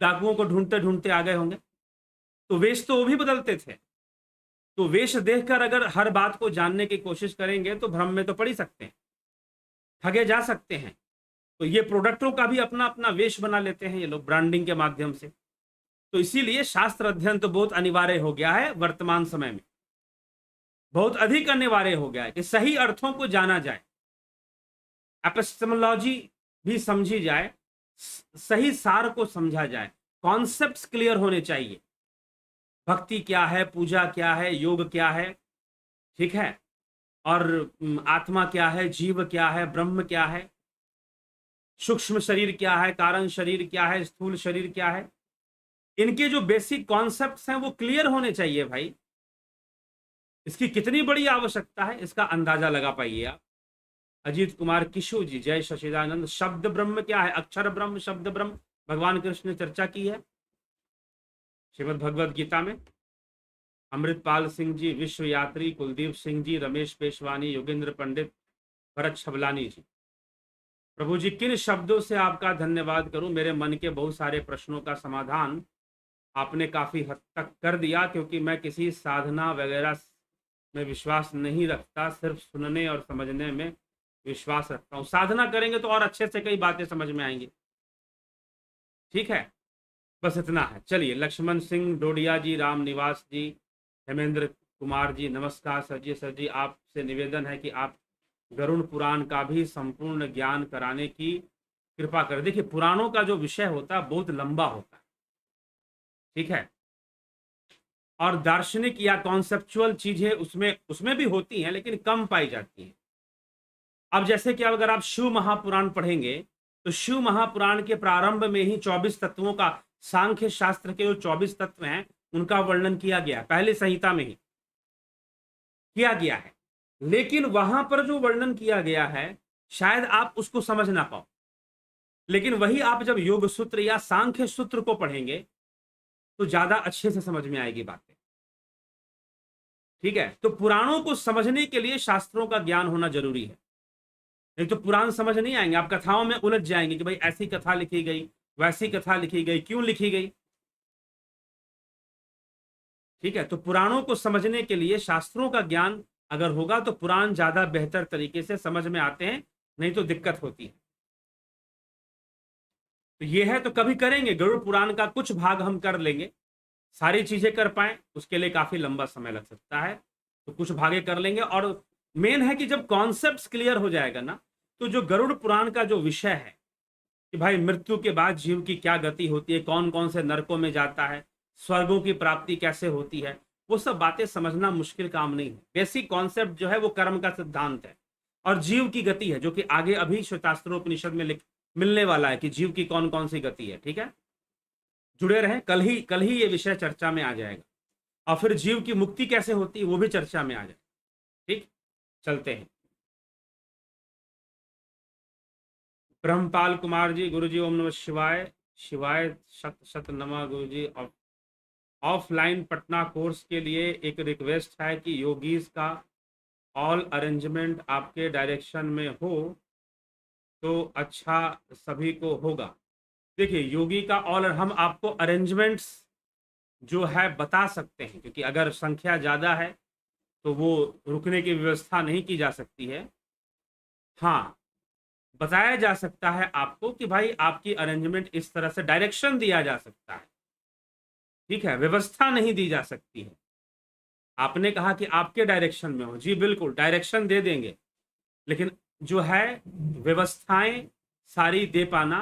डाकुओं को ढूंढते ढूंढते आ गए होंगे। तो वेश तो वो भी बदलते थे। तो वेश देखकर अगर हर बात को जानने की कोशिश करेंगे तो भ्रम में तो पड़ ही सकते हैं, ठगे जा सकते हैं। तो ये प्रोडक्टों का भी अपना अपना वेश बना लेते हैं ये लोग ब्रांडिंग के माध्यम से। तो इसीलिए शास्त्र अध्ययन तो बहुत अनिवार्य हो गया है वर्तमान समय में, बहुत अधिक अनिवार्य हो गया है कि सही अर्थों को जाना जाए, एपिस्टेमोलॉजी भी समझी जाए, सही सार को समझा जाए, कॉन्सेप्ट्स क्लियर होने चाहिए, भक्ति क्या है, पूजा क्या है, योग क्या है। ठीक है, और आत्मा क्या है, जीव क्या है, ब्रह्म क्या है, सूक्ष्म शरीर क्या है, कारण शरीर क्या है, स्थूल शरीर क्या है, इनके जो बेसिक कॉन्सेप्ट्स हैं वो क्लियर होने चाहिए भाई। इसकी कितनी बड़ी आवश्यकता है इसका अंदाजा लगा पाइए आप। अजीत कुमार किशु जी, जय सचिदानंद। शब्द ब्रह्म क्या है, अक्षर ब्रह्म, शब्द ब्रह्म, भगवान कृष्ण ने चर्चा की है श्रीमद् भगवद गीता में। अमृतपाल सिंह जी, विश्व यात्री, कुलदीप सिंह जी, रमेश पेशवानी, योगेंद्र पंडित, भरत छबलानी जी। प्रभु जी किन शब्दों से आपका धन्यवाद करूं, मेरे मन के बहुत सारे प्रश्नों का समाधान आपने काफी हद तक कर दिया, क्योंकि मैं किसी साधना वगैरह में विश्वास नहीं रखता, सिर्फ सुनने और समझने में विश्वास रखता हूं। साधना करेंगे तो और अच्छे से कई बातें समझ में आएंगी। ठीक है, बस इतना है। चलिए, लक्ष्मण सिंह डोडिया जी, राम निवास जी, हेमेंद्र कुमार जी, नमस्कार सर जी। सर जी, आपसे निवेदन है कि आप गरुड़ पुराण का भी संपूर्ण ज्ञान कराने की कृपा करें। देखिए, पुराणों का जो विषय होता है बहुत लंबा होता है, ठीक है, और दार्शनिक या कॉन्सेप्चुअल चीजें उसमें उसमें भी होती हैं, लेकिन कम पाई जाती हैं। अब जैसे कि अगर आप शिव महापुराण पढ़ेंगे तो शिव महापुराण के प्रारंभ में ही 24 तत्वों का, सांख्य शास्त्र के जो 24 तत्व हैं उनका वर्णन किया गया, पहले संहिता में ही किया गया है। लेकिन वहां पर जो वर्णन किया गया है शायद आप उसको समझ ना पाओ, लेकिन वही आप जब योग सूत्र या सांख्य सूत्र को पढ़ेंगे तो ज्यादा अच्छे से समझ में आएगी बातें। ठीक है, तो पुराणों को समझने के लिए शास्त्रों का ज्ञान होना जरूरी है। नहीं तो पुराण समझ नहीं आएंगे, आप कथाओं में उलझ जाएंगे कि भाई ऐसी कथा लिखी गई, वैसी कथा लिखी गई, क्यों लिखी गई। ठीक है, तो पुराणों को समझने के लिए शास्त्रों का ज्ञान अगर होगा तो पुराण ज्यादा बेहतर तरीके से समझ में आते हैं, नहीं तो दिक्कत होती है। तो ये है, तो कभी करेंगे गरुड़ पुराण का कुछ भाग हम कर लेंगे, सारी चीजें कर पाए उसके लिए काफी लंबा समय लग सकता है, तो कुछ भागे कर लेंगे। और मेन है कि जब कॉन्सेप्ट्स क्लियर हो जाएगा ना, तो जो गरुड़ पुराण का जो विषय है कि भाई मृत्यु के बाद जीव की क्या गति होती है, कौन कौन से नरकों में जाता है, स्वर्गों की प्राप्ति कैसे होती है, वो सब बातें समझना मुश्किल काम नहीं है। बेसिक कॉन्सेप्ट जो है वो कर्म का सिद्धांत है और जीव की गति है, जो कि आगे अभी श्वेतास्त्रोपनिषद में मिलने वाला है कि जीव की कौन कौन सी गति है। ठीक है, जुड़े रहें, कल ही ये विषय चर्चा में आ जाएगा, और फिर जीव की मुक्ति कैसे होती है वो भी चर्चा में आ जाएगा। ठीक, चलते हैं। ब्रह्मपाल कुमार जी, गुरु जी ओम नमः शिवाय। शिवाय शत शत नमः गुरु जी। ऑफलाइन पटना कोर्स के लिए एक रिक्वेस्ट है कि योगीज का ऑल अरेंजमेंट आपके डायरेक्शन में हो तो अच्छा सभी को होगा। देखिए, योगी का ऑल, हम आपको अरेंजमेंट्स जो है बता सकते हैं, क्योंकि अगर संख्या ज़्यादा है तो वो रुकने की व्यवस्था नहीं की जा सकती है। हाँ, बताया जा सकता है आपको कि भाई आपकी अरेंजमेंट इस तरह से, डायरेक्शन दिया जा सकता है। ठीक है, व्यवस्था नहीं दी जा सकती है। आपने कहा कि आपके डायरेक्शन में हो, जी बिल्कुल डायरेक्शन दे देंगे, लेकिन जो है व्यवस्थाएं सारी दे पाना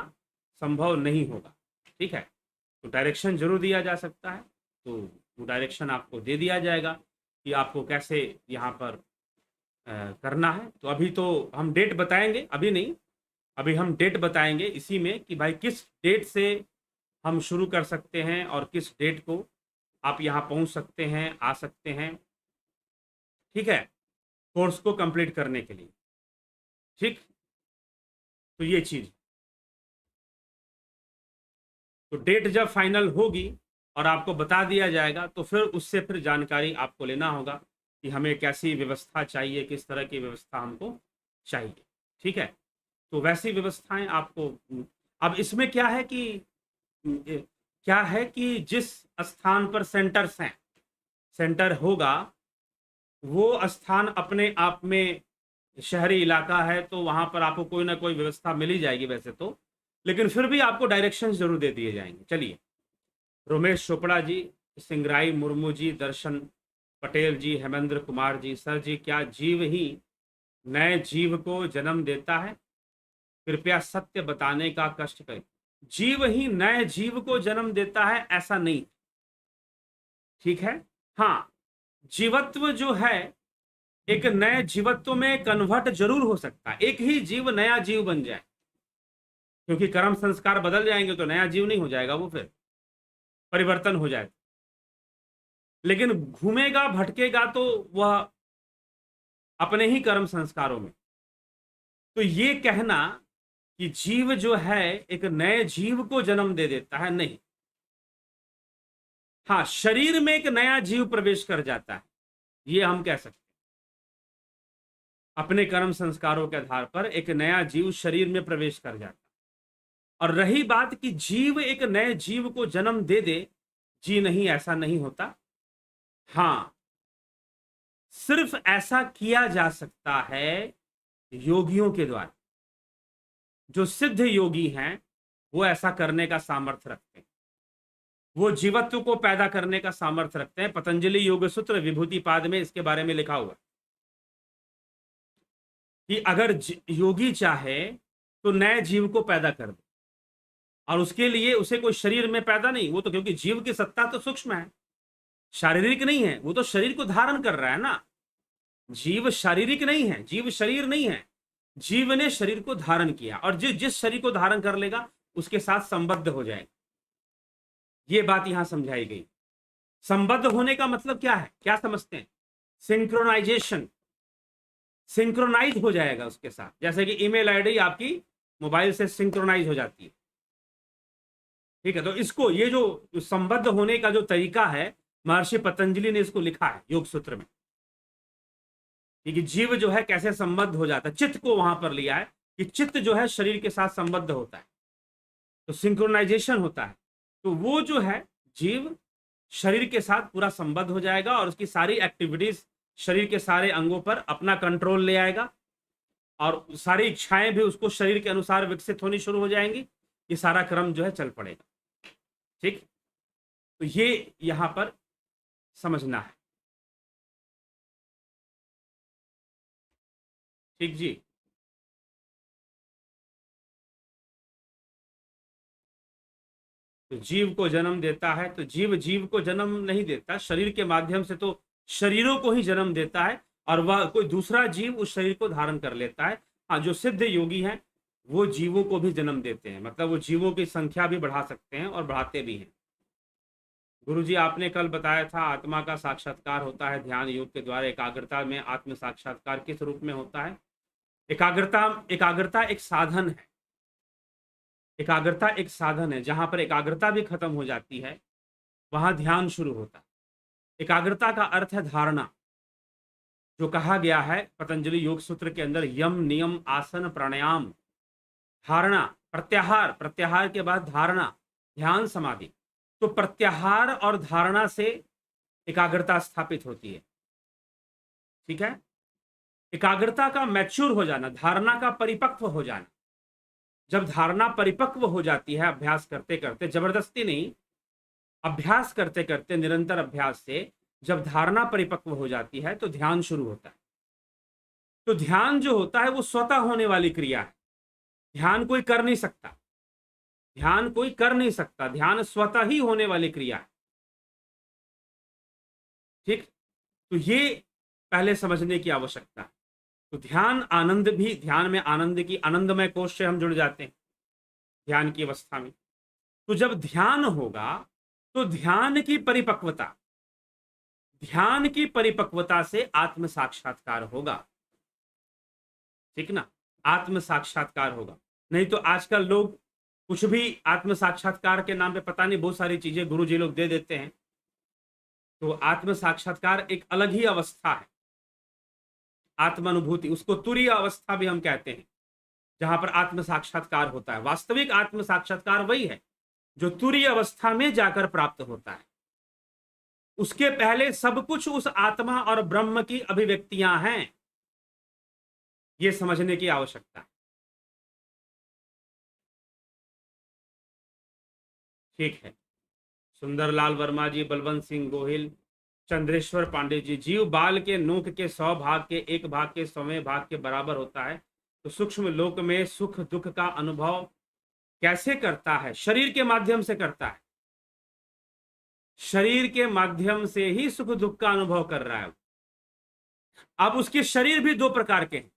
संभव नहीं होगा। ठीक है, तो डायरेक्शन जरूर दिया जा सकता है, तो वो डायरेक्शन आपको दे दिया जाएगा कि आपको कैसे यहाँ पर करना है। तो अभी तो हम डेट बताएंगे, अभी नहीं, अभी हम डेट बताएंगे इसी में कि भाई किस डेट से हम शुरू कर सकते हैं और किस डेट को आप यहाँ पहुँच सकते हैं, आ सकते हैं। ठीक है, कोर्स को कंप्लीट करने के लिए। ठीक, तो ये चीज, तो डेट जब फाइनल होगी और आपको बता दिया जाएगा तो फिर उससे फिर जानकारी आपको लेना होगा कि हमें कैसी व्यवस्था चाहिए, किस तरह की व्यवस्था हमको चाहिए। ठीक है, तो वैसी व्यवस्थाएं आपको, अब इसमें क्या है कि जिस स्थान पर सेंटर्स हैं, सेंटर होगा वो स्थान अपने आप में शहरी इलाका है, तो वहां पर आपको कोई ना कोई व्यवस्था मिल ही जाएगी वैसे तो, लेकिन फिर भी आपको डायरेक्शंस जरूर दे दिए जाएंगे। चलिए, रोमेश चोपड़ा जी, सिंगराई मुर्मू जी, दर्शन पटेल जी, हेमेंद्र कुमार जी। सर जी, क्या जीव ही नए जीव को जन्म देता है? कृपया सत्य बताने का कष्ट करें। जीव ही नए जीव को जन्म देता है ऐसा नहीं। ठीक है, हाँ, जीवत्व जो है एक नए जीवत्व में कन्वर्ट जरूर हो सकता है, एक ही जीव नया जीव बन जाए, क्योंकि कर्म संस्कार बदल जाएंगे तो नया जीव नहीं हो जाएगा, वो फिर परिवर्तन हो जाए। लेकिन घूमेगा भटकेगा तो वह अपने ही कर्म संस्कारों में। तो ये कहना कि जीव जो है एक नए जीव को जन्म दे देता है, नहीं। हाँ, शरीर में एक नया जीव प्रवेश कर जाता है, ये हम कह सकते हैं। अपने कर्म संस्कारों के आधार पर एक नया जीव शरीर में प्रवेश कर जाता है। और रही बात कि जीव एक नए जीव को जन्म दे दे, जी नहीं, ऐसा नहीं होता। हाँ, सिर्फ ऐसा किया जा सकता है योगियों के द्वारा। जो सिद्ध योगी हैं वो ऐसा करने का सामर्थ्य रखते हैं, वो जीवत्व को पैदा करने का सामर्थ्य रखते हैं। पतंजलि योग सूत्र विभूति पाद में इसके बारे में लिखा हुआ है कि अगर योगी चाहे तो नए जीव को पैदा कर दे, और उसके लिए उसे कोई शरीर में पैदा नहीं, वो तो क्योंकि जीव की सत्ता तो सूक्ष्म है, शारीरिक नहीं है, वो तो शरीर को धारण कर रहा है ना। जीव शारीरिक नहीं है, जीव शरीर नहीं है, जीव ने शरीर को धारण किया, और जिस शरीर को धारण कर लेगा उसके साथ संबद्ध हो जाएगा। ये बात यहां समझाई गई। संबद्ध होने का मतलब क्या है, क्या समझते हैं? सिंक्रोनाइजेशन, सिंक्रोनाइज हो जाएगा उसके साथ, जैसे कि ईमेल आईडी आपकी मोबाइल से सिंक्रोनाइज हो जाती है, ठीक है। तो इसको, ये जो संबद्ध होने का जो तरीका है, महर्षि पतंजलि ने इसको लिखा है योग सूत्र में, कि जीव जो है कैसे संबद्ध हो जाता है। चित्त को वहां पर लिया है कि चित्त जो है शरीर के साथ संबद्ध होता है, तो सिंक्रोनाइजेशन होता है। तो वो जो है जीव शरीर के साथ पूरा संबद्ध हो जाएगा, और उसकी सारी एक्टिविटीज शरीर के सारे अंगों पर अपना कंट्रोल ले आएगा, और सारी इच्छाएं भी उसको शरीर के अनुसार विकसित होनी शुरू हो जाएंगी। ये सारा क्रम जो है चल पड़ेगा, ठीक। तो ये यहां पर समझना है, ठीक जी। तो जीव को जन्म देता है, तो जीव जीव को जन्म नहीं देता, शरीर के माध्यम से तो शरीरों को ही जन्म देता है, और वह कोई दूसरा जीव उस शरीर को धारण कर लेता है। हाँ, जो सिद्ध योगी हैं वो जीवों को भी जन्म देते हैं, मतलब वो जीवों की संख्या भी बढ़ा सकते हैं और बढ़ाते भी हैं। गुरुजी, आपने कल बताया था आत्मा का साक्षात्कार होता है ध्यान योग के द्वारा, एकाग्रता में आत्म साक्षात्कार किस रूप में होता है? एकाग्रता, एकाग्रता एक साधन है, एकाग्रता एक साधन है। जहां पर एकाग्रता भी खत्म हो जाती है वहां ध्यान शुरू होता है। एकाग्रता का अर्थ है धारणा, जो कहा गया है पतंजलि योग सूत्र के अंदर, यम नियम आसन प्राणायाम। धारणा, प्रत्याहार, प्रत्याहार के बाद धारणा, ध्यान समाधि। तो प्रत्याहार और धारणा से एकाग्रता स्थापित होती है, ठीक है। एकाग्रता का मैच्योर हो जाना, धारणा का परिपक्व हो जाना। जब धारणा परिपक्व हो जाती है अभ्यास करते करते, जबरदस्ती नहीं, अभ्यास करते करते, निरंतर अभ्यास से जब धारणा परिपक्व हो जाती है तो ध्यान शुरू होता है। तो ध्यान जो होता है वो स्वतः होने वाली क्रिया है, ध्यान कोई कर नहीं सकता, ध्यान कोई कर नहीं सकता, ध्यान स्वतः ही होने वाली क्रिया है, ठीक। तो ये पहले समझने की आवश्यकता है। तो ध्यान आनंद भी, ध्यान में आनंद की, आनंदमय कोश से हम जुड़ जाते हैं ध्यान की अवस्था में। तो जब ध्यान होगा तो ध्यान की परिपक्वता, ध्यान की परिपक्वता से आत्म साक्षात्कार होगा, ठीक ना। आत्म साक्षात्कार होगा। नहीं तो आजकल लोग कुछ भी आत्म साक्षात्कार के नाम पे पता नहीं बहुत सारी चीजें गुरु जी लोग दे देते हैं। तो आत्म साक्षात्कार एक अलग ही अवस्था है, आत्मानुभूति, उसको तुरीय अवस्था भी हम कहते हैं, जहां पर आत्म साक्षात्कार होता है। वास्तविक आत्म साक्षात्कार वही है जो तुरीय अवस्था में जाकर प्राप्त होता है। उसके पहले सब कुछ उस आत्मा और ब्रह्म की अभिव्यक्तियां हैं, यह समझने की आवश्यकता है, ठीक है। सुंदरलाल वर्मा जी, बलवंत सिंह गोहिल, चंद्रेश्वर पांडे जी, जीव बाल के नोक के 100 भाग के 1 भाग के 100वें भाग के बराबर होता है, तो सूक्ष्म लोक में सुख दुख का अनुभव कैसे करता है? शरीर के माध्यम से करता है, शरीर के माध्यम से ही सुख दुख का अनुभव कर रहा है। अब उसके शरीर भी दो प्रकार के हैं,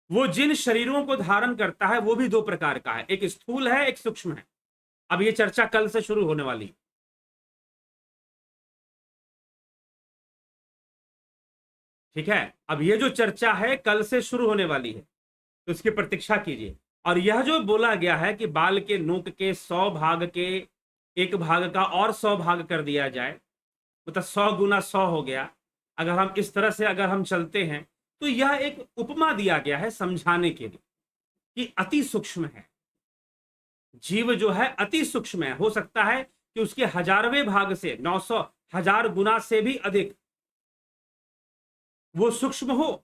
वो जिन शरीरों को धारण करता है वो भी दो प्रकार का है, एक स्थूल है एक सूक्ष्म है। अब ये चर्चा कल से शुरू होने वाली है। ठीक है, अब ये जो चर्चा है कल से शुरू होने वाली है, तो इसकी प्रतीक्षा कीजिए। और यह जो बोला गया है कि बाल के नोक के 100 भाग के एक भाग का और 100 भाग कर दिया जाए, मतलब 100 गुना 100 हो गया। अगर हम इस तरह से अगर हम चलते हैं तो यह एक उपमा दिया गया है समझाने के लिए कि अति सूक्ष्म है जीव, जो है अति सूक्ष्म है। हो सकता है कि उसके हजारवें भाग से 900 1000 गुना से भी अधिक वो सूक्ष्म हो,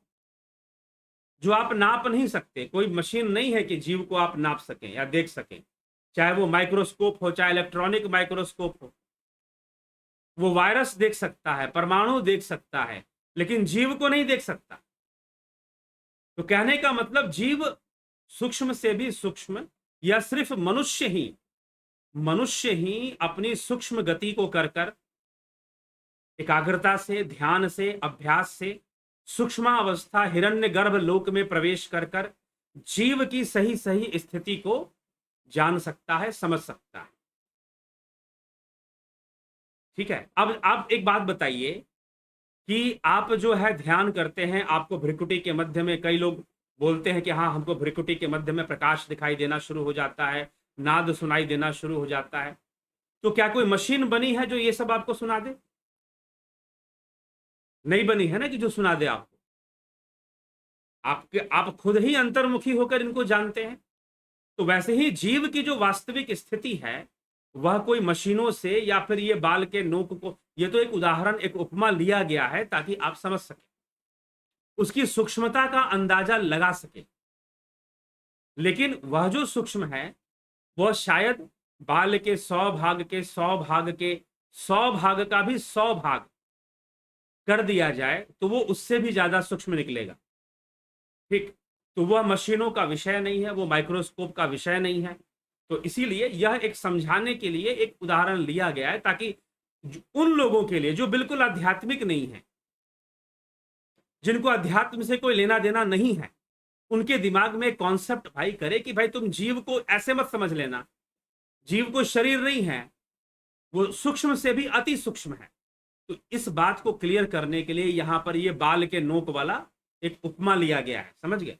जो आप नाप नहीं सकते। कोई मशीन नहीं है कि जीव को आप नाप सकें या देख सकें, चाहे वो माइक्रोस्कोप हो चाहे इलेक्ट्रॉनिक माइक्रोस्कोप हो। वो वायरस देख सकता है, परमाणु देख सकता है, लेकिन जीव को नहीं देख सकता। तो कहने का मतलब जीव सूक्ष्म से भी सूक्ष्म, या सिर्फ मनुष्य ही अपनी सूक्ष्म गति को कर कर एकाग्रता से, ध्यान से, अभ्यास से सूक्ष्मावस्था हिरण्य गर्भ लोक में प्रवेश कर कर जीव की सही सही स्थिति को जान सकता है, समझ सकता है। ठीक है, अब आप एक बात बताइए कि आप जो है ध्यान करते हैं, आपको भ्रिकुटी के मध्य में, कई लोग बोलते हैं कि हाँ हमको भ्रिकुटी के मध्य में प्रकाश दिखाई देना शुरू हो जाता है, नाद सुनाई देना शुरू हो जाता है। तो क्या कोई मशीन बनी है जो ये सब आपको सुना दे? नहीं बनी है ना कि जो सुना दे आपको। आप खुद ही अंतर्मुखी होकर इनको जानते हैं। तो वैसे ही जीव की जो वास्तविक स्थिति है वह कोई मशीनों से या फिर ये बाल के नोक को, ये तो एक उदाहरण, एक उपमा लिया गया है ताकि आप समझ सकें, उसकी सूक्ष्मता का अंदाजा लगा सके। लेकिन वह जो सूक्ष्म है वह शायद बाल के 100 भाग के 100 भाग के 100 भाग का भी 100 भाग कर दिया जाए तो वो उससे भी ज्यादा सूक्ष्म निकलेगा। ठीक, तो वह मशीनों का विषय नहीं है, वो माइक्रोस्कोप का विषय नहीं है। तो इसीलिए यह एक समझाने के लिए एक उदाहरण लिया गया है, ताकि उन लोगों के लिए जो बिल्कुल आध्यात्मिक नहीं है, जिनको अध्यात्म से कोई लेना देना नहीं है, उनके दिमाग में कॉन्सेप्ट भाई करे कि भाई तुम जीव को ऐसे मत समझ लेना, जीव को शरीर नहीं है, वो सूक्ष्म से भी अति सूक्ष्म है। तो इस बात को क्लियर करने के लिए यहां पर ये बाल के नोक वाला एक उपमा लिया गया है, समझ गए?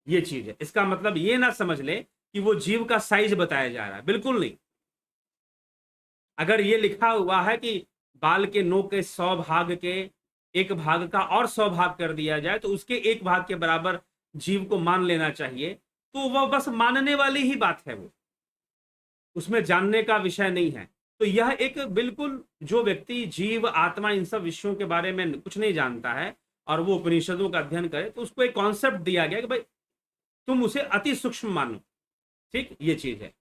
ये चीज है, इसका मतलब ये ना समझ ले कि वो जीव का साइज बताया जा रहा है, बिल्कुल नहीं। अगर ये लिखा हुआ है कि बाल के नोक के 100 भाग के एक भाग का और 100 भाग कर दिया जाए तो उसके एक भाग के बराबर जीव को मान लेना चाहिए, तो वह बस मानने वाली ही बात है, वो उसमें जानने का विषय नहीं है। तो यह एक बिल्कुल, जो व्यक्ति जीव आत्मा इन सब विषयों के बारे में कुछ नहीं जानता है और वो उपनिषदों का अध्ययन करे, तो उसको एक कॉन्सेप्ट दिया गया कि भाई तुम उसे अति सूक्ष्म मानो। ठीक, ये चीज है।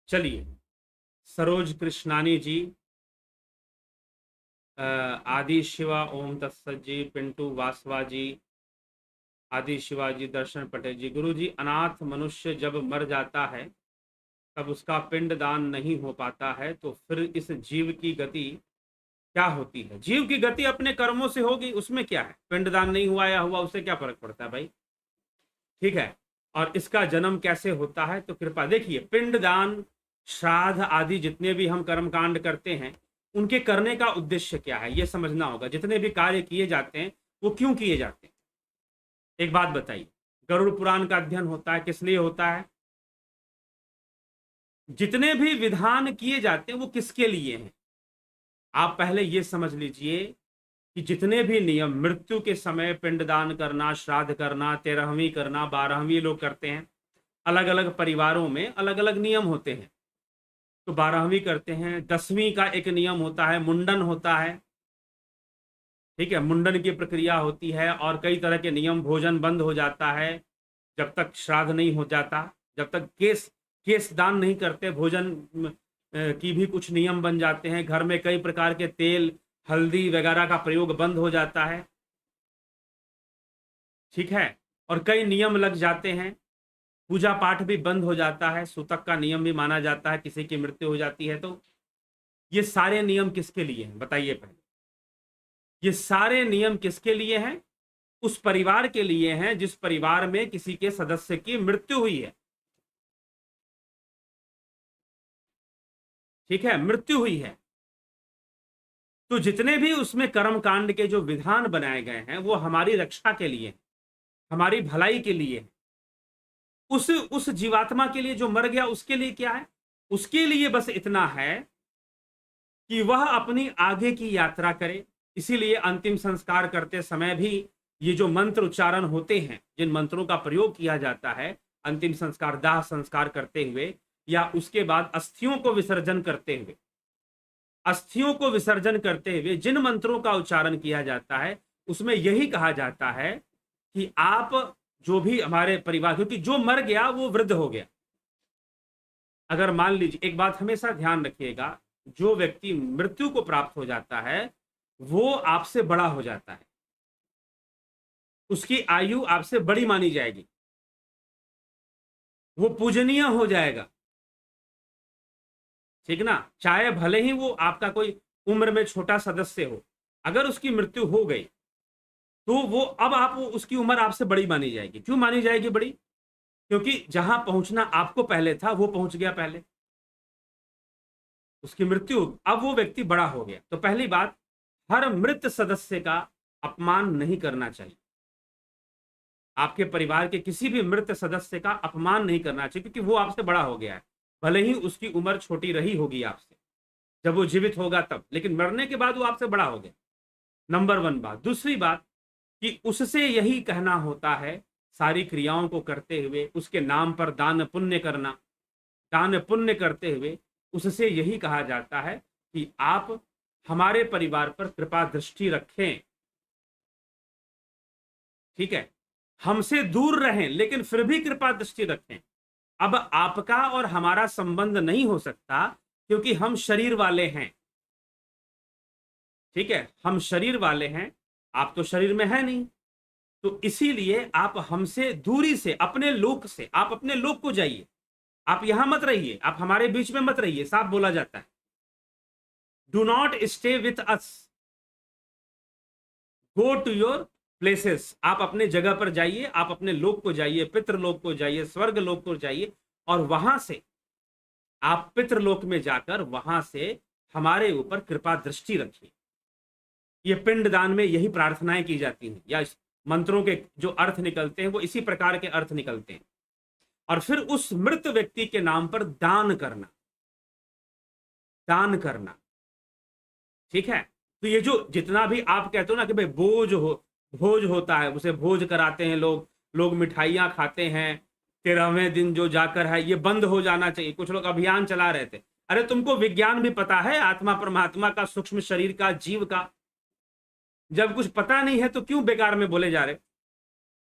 चलिए, सरोज कृष्णानी जी, आदि शिवा ओम तत्सत जी, पिंटू वासवा जी, आदि शिवाजी, दर्शन पटेल जी। गुरु जी, अनाथ मनुष्य जब मर जाता है तब उसका पिंड दान नहीं हो पाता है, तो फिर इस जीव की गति क्या होती है? जीव की गति अपने कर्मों से होगी, उसमें क्या है? पिंड दान नहीं हुआ या हुआ, उससे क्या फर्क पड़ता है भाई? ठीक है, और इसका जन्म कैसे होता है? तो कृपा देखिए, पिंड दान, श्राद्ध आदि जितने भी हम कर्मकांड करते हैं, उनके करने का उद्देश्य क्या है ये समझना होगा। जितने भी कार्य किए जाते हैं वो क्यों किए जाते हैं? एक बात बताइए, गरुड़ पुराण का अध्ययन होता है, किस लिए होता है? जितने भी विधान किए जाते हैं वो किसके लिए हैं? आप पहले ये समझ लीजिए कि जितने भी नियम, मृत्यु के समय पिंडदान करना, श्राद्ध करना, 13वीं करना, 12वीं लोग करते हैं, अलग अलग परिवारों में अलग अलग नियम होते हैं। तो 12वीं करते हैं, 10वीं का एक नियम होता है, मुंडन होता है। ठीक है, मुंडन की प्रक्रिया होती है और कई तरह के नियम, भोजन बंद हो जाता है जब तक श्राद्ध नहीं हो जाता, जब तक केस दान नहीं करते, भोजन की भी कुछ नियम बन जाते हैं। घर में कई प्रकार के तेल, हल्दी वगैरह का प्रयोग बंद हो जाता है। ठीक है, और कई नियम लग जाते हैं, पूजा पाठ भी बंद हो जाता है, सूतक का नियम भी माना जाता है, किसी की मृत्यु हो जाती है। तो ये सारे नियम किसके लिए हैं बताइए पहले? ये सारे नियम किसके लिए हैं? उस परिवार के लिए हैं जिस परिवार में किसी के सदस्य की मृत्यु हुई है। ठीक है, मृत्यु हुई है। तो जितने भी उसमें कर्म कांड के जो विधान बनाए गए हैं वो हमारी रक्षा के लिए, हमारी भलाई के लिए। उस जीवात्मा के लिए जो मर गया उसके लिए क्या है? उसके लिए बस इतना है कि वह अपनी आगे की यात्रा करे। इसीलिए अंतिम संस्कार करते समय भी ये जो मंत्र उच्चारण होते हैं, जिन मंत्रों का प्रयोग किया जाता है अंतिम संस्कार, दाह संस्कार करते हुए या उसके बाद अस्थियों को विसर्जन करते हुए, अस्थियों को विसर्जन करते हुए जिन मंत्रों का उच्चारण किया जाता है उसमें यही कहा जाता है कि आप जो भी हमारे परिवार, क्योंकि जो मर गया वो वृद्ध हो गया। अगर मान लीजिए, एक बात हमेशा ध्यान रखिएगा, जो व्यक्ति मृत्यु को प्राप्त हो जाता है वो आपसे बड़ा हो जाता है, उसकी आयु आपसे बड़ी मानी जाएगी, वो पूजनीय हो जाएगा। ठीक ना? चाहे भले ही वो आपका कोई उम्र में छोटा सदस्य हो, अगर उसकी मृत्यु हो गई तो वो अब आप उसकी उम्र आपसे बड़ी मानी जाएगी। क्यों मानी जाएगी बड़ी? क्योंकि जहां पहुंचना आपको पहले था वो पहुंच गया पहले, उसकी मृत्यु, अब वो व्यक्ति बड़ा हो गया। तो पहली बात, हर मृत सदस्य का अपमान नहीं करना चाहिए। आपके परिवार के किसी भी मृत सदस्य का अपमान नहीं करना चाहिए, क्योंकि वो आपसे बड़ा हो गया है। भले ही उसकी उम्र छोटी रही होगी आपसे जब वो जीवित होगा तब, लेकिन मरने के बाद वो आपसे बड़ा हो गया। नंबर 1 बात। दूसरी बात कि उससे यही कहना होता है, सारी क्रियाओं को करते हुए उसके नाम पर दान पुण्य करना, दान पुण्य करते हुए उससे यही कहा जाता है कि आप हमारे परिवार पर कृपा दृष्टि रखें। ठीक है, हमसे दूर रहें लेकिन फिर भी कृपा दृष्टि रखें। अब आपका और हमारा संबंध नहीं हो सकता क्योंकि हम शरीर वाले हैं। ठीक है, हम शरीर वाले हैं, आप तो शरीर में है नहीं, तो इसीलिए आप हमसे दूरी से, अपने लोक से, आप अपने लोक को जाइए, आप यहां मत रहिए, आप हमारे बीच में मत रहिए। साफ बोला जाता है, do not stay with us, go to your places. आप अपने जगह पर जाइए, आप अपने लोक को जाइए, पितृलोक को जाइए, स्वर्ग लोक को जाइए, और वहां से आप पितृलोक में जाकर वहां से हमारे ऊपर कृपा दृष्टि रखिए। ये पिंडदान में यही प्रार्थनाएं की जाती हैं, या इस मंत्रों के जो अर्थ निकलते हैं वो इसी प्रकार के अर्थ निकलते हैं। और फिर उस मृत व्यक्ति के नाम पर दान करना, दान करना। ठीक है, तो ये जो जितना भी आप कहते हो ना कि भाई भोज होता है, उसे भोज कराते हैं लोग, लोग मिठाइयां खाते हैं, 13वें दिन जो जाकर है ये बंद हो जाना चाहिए। कुछ लोग अभियान चला रहे थे। अरे तुमको विज्ञान भी पता है, आत्मा परमात्मा का, सूक्ष्म शरीर का, जीव का। जब कुछ पता नहीं है तो क्यों बेकार में बोले जा रहे?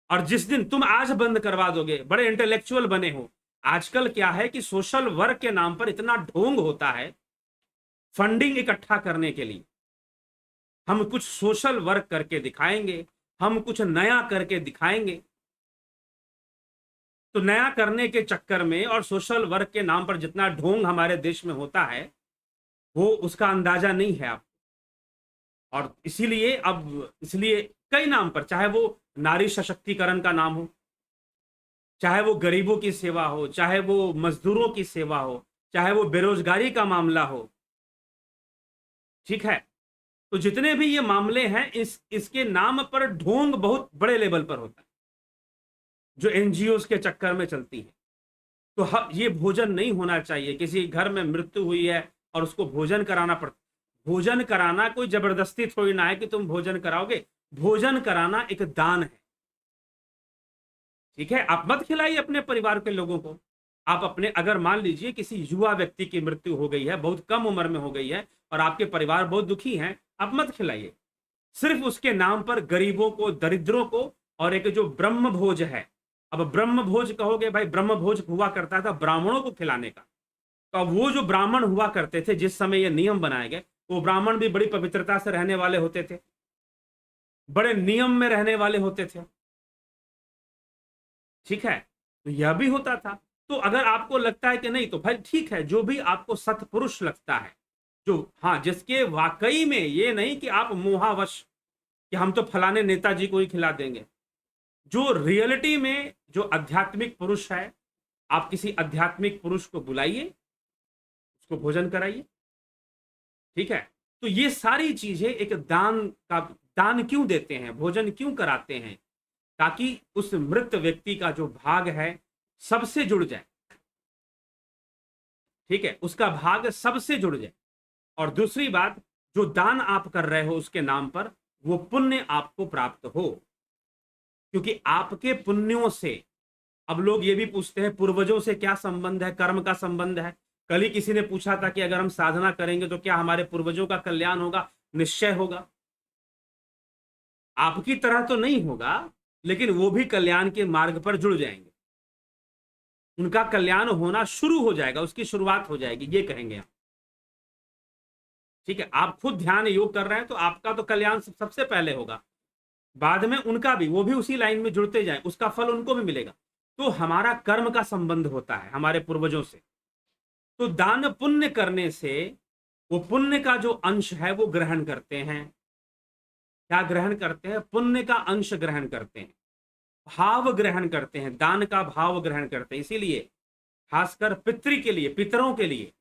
और जिस दिन तुम आज बंद करवा दोगे, बड़े इंटेलेक्चुअल बने हो। आजकल क्या है कि सोशल वर्क के नाम पर इतना ढोंग होता है फंडिंग इकट्ठा करने के लिए। हम कुछ सोशल वर्क करके दिखाएंगे, हम कुछ नया करके दिखाएंगे। तो नया करने के चक्कर में और सोशल वर्क के नाम पर जितना ढोंग हमारे देश में होता है वो उसका अंदाजा नहीं है आपको। और इसलिए कई नाम पर, चाहे वो नारी सशक्तिकरण का नाम हो, चाहे वो गरीबों की सेवा हो, चाहे वो मजदूरों की सेवा हो, चाहे वो बेरोजगारी का मामला हो। ठीक है, तो जितने भी ये मामले हैं इसके नाम पर ढोंग बहुत बड़े लेवल पर होता है, जो एनजीओ के चक्कर में चलती है। तो ये भोजन नहीं होना चाहिए। किसी घर में मृत्यु हुई है और उसको भोजन कराना पड़ता, भोजन कराना कोई जबरदस्ती थोड़ी ना है कि तुम भोजन कराओगे। भोजन कराना एक दान है। ठीक है, आप मत खिलाइए अपने परिवार के लोगों को। आप अपने, अगर मान लीजिए किसी युवा व्यक्ति की मृत्यु हो गई है, बहुत कम उम्र में हो गई है, और आपके परिवार बहुत दुखी हैं, आप मत खिलाइए। सिर्फ उसके नाम पर गरीबों को, दरिद्रों को, और एक जो ब्रह्म भोज है, अब ब्रह्म भोज कहोगे, भाई ब्रह्म भोज हुआ करता था ब्राह्मणों को खिलाने का। तो अब वो जो ब्राह्मण हुआ करते थे जिस समय ये नियम बनाए गए, वो ब्राह्मण भी बड़ी पवित्रता से रहने वाले होते थे, बड़े नियम में रहने वाले होते थे। ठीक है, तो यह भी होता था। तो अगर आपको लगता है कि नहीं, तो भाई ठीक है, जो भी आपको सत्पुरुष लगता है, जो, हाँ, जिसके वाकई में ये नहीं कि आप मोहावश कि हम तो फलाने नेताजी को ही खिला देंगे। जो रियलिटी में जो आध्यात्मिक पुरुष है, आप किसी आध्यात्मिक पुरुष को बुलाइए, उसको भोजन कराइए, ठीक है। तो ये सारी चीजें एक दान क्यों देते हैं, भोजन क्यों कराते हैं, ताकि उस मृत व्यक्ति का जो भाग है सबसे जुड़ जाए, ठीक है, उसका भाग सबसे जुड़ जाए। और दूसरी बात, जो दान आप कर रहे हो उसके नाम पर, वो पुण्य आपको प्राप्त हो, क्योंकि आपके पुण्यों से, अब लोग ये भी पूछते हैं पूर्वजों से क्या संबंध है, कर्म का संबंध है। कल ही किसी ने पूछा था कि अगर हम साधना करेंगे तो क्या हमारे पूर्वजों का कल्याण होगा? निश्चय होगा। आपकी तरह तो नहीं होगा, लेकिन वो भी कल्याण के मार्ग पर जुड़ जाएंगे, उनका कल्याण होना शुरू हो जाएगा, उसकी शुरुआत हो जाएगी, ये कहेंगे हम, ठीक है। आप खुद ध्यान योग कर रहे हैं तो आपका तो कल्याण सबसे पहले होगा, बाद में उनका भी, वो भी उसी लाइन में जुड़ते जाए, उसका फल उनको भी मिलेगा। तो हमारा कर्म का संबंध होता है हमारे पूर्वजों से। तो दान पुण्य करने से वो पुण्य का जो अंश है वो ग्रहण करते हैं। क्या ग्रहण करते हैं? पुण्य का अंश ग्रहण करते हैं, भाव ग्रहण करते हैं, दान का भाव ग्रहण करते हैं। इसीलिए खासकर पितृ के लिए, पितरों के लिए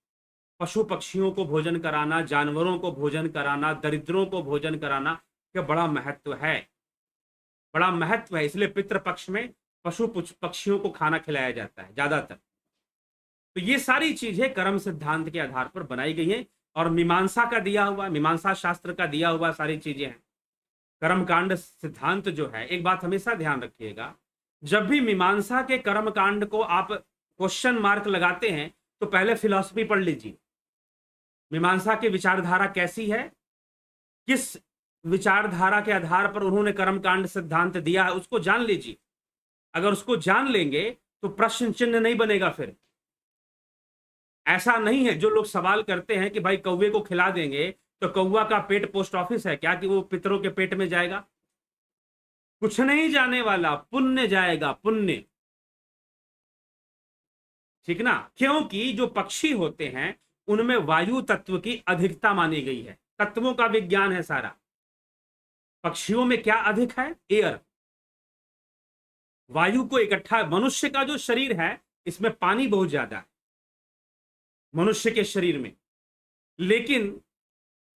पशु पक्षियों को भोजन कराना, जानवरों को भोजन कराना, दरिद्रों को भोजन कराना का बड़ा महत्व है, बड़ा महत्व है। इसलिए पितृ पक्ष में पशु पक्षियों को खाना खिलाया जाता है ज्यादातर। तो ये सारी चीजें कर्म सिद्धांत के आधार पर बनाई गई हैं, और मीमांसा का दिया हुआ, मीमांसा शास्त्र का दिया हुआ सारी चीजें हैं। कर्मकांड सिद्धांत जो है, एक बात हमेशा ध्यान रखिएगा, जब भी मीमांसा के कर्मकांड को आप क्वेश्चन मार्क लगाते हैं तो पहले फिलॉसफी पढ़ लीजिए। मीमांसा की विचारधारा कैसी है, किस विचारधारा के आधार पर उन्होंने कर्मकांड सिद्धांत दिया है, उसको जान लीजिए। अगर उसको जान लेंगे तो प्रश्न चिन्ह नहीं बनेगा। फिर ऐसा नहीं है, जो लोग सवाल करते हैं कि भाई कौवे को खिला देंगे तो कौवा का पेट पोस्ट ऑफिस है क्या कि वो पितरों के पेट में जाएगा? कुछ नहीं जाने वाला, पुण्य जाएगा, पुण्य, ठीक ना। क्योंकि जो पक्षी होते हैं उनमें वायु तत्व की अधिकता मानी गई है, तत्वों का विज्ञान है सारा। पक्षियों में क्या अधिक है? एयर, वायु को इकट्ठा। मनुष्य का जो शरीर है इसमें पानी बहुत ज्यादा है मनुष्य के शरीर में, लेकिन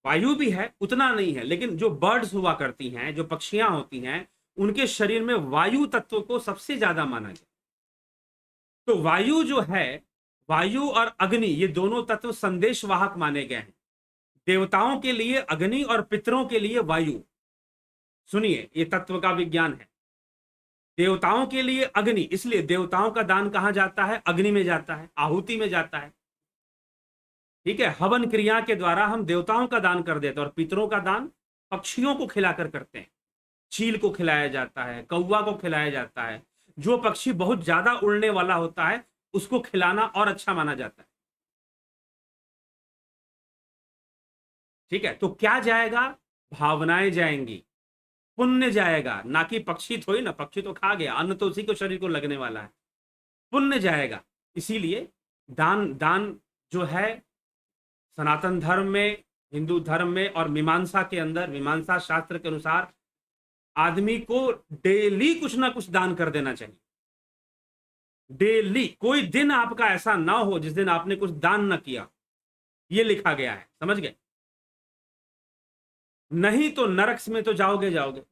वायु भी है, उतना नहीं है। लेकिन जो बर्ड्स हुआ करती हैं, जो पक्षियां होती हैं, उनके शरीर में वायु तत्व को सबसे ज्यादा माना गया। तो वायु जो है, वायु और अग्नि, ये दोनों तत्व संदेश वाहक माने गए हैं। देवताओं के लिए अग्नि और पितरों के लिए वायु। सुनिए, ये तत्व का विज्ञान है। देवताओं के लिए अग्नि, इसलिए देवताओं का दान कहां जाता है? अग्नि में जाता है, आहुति में जाता है, ठीक है। हवन क्रिया के द्वारा हम देवताओं का दान कर देते हैं, और पितरों का दान पक्षियों को खिलाकर करते हैं। चील को खिलाया जाता है, कौवा को खिलाया जाता है। जो पक्षी बहुत ज्यादा उड़ने वाला होता है उसको खिलाना और अच्छा माना जाता है, ठीक है। तो क्या जाएगा? भावनाएं जाएंगी, पुण्य जाएगा, ना कि पक्षी थोड़ी ना, पक्षी तो खा गया, अन्न तो उसी को शरीर को लगने वाला है, पुण्य जाएगा। इसीलिए दान, दान जो है सनातन धर्म में, हिंदू धर्म में और मीमांसा के अंदर, मीमांसा शास्त्र के अनुसार आदमी को डेली कुछ ना कुछ दान कर देना चाहिए। डेली, कोई दिन आपका ऐसा ना हो जिस दिन आपने कुछ दान ना किया, ये लिखा गया है, समझ गए? नहीं तो नरक में तो जाओगे जाओगे,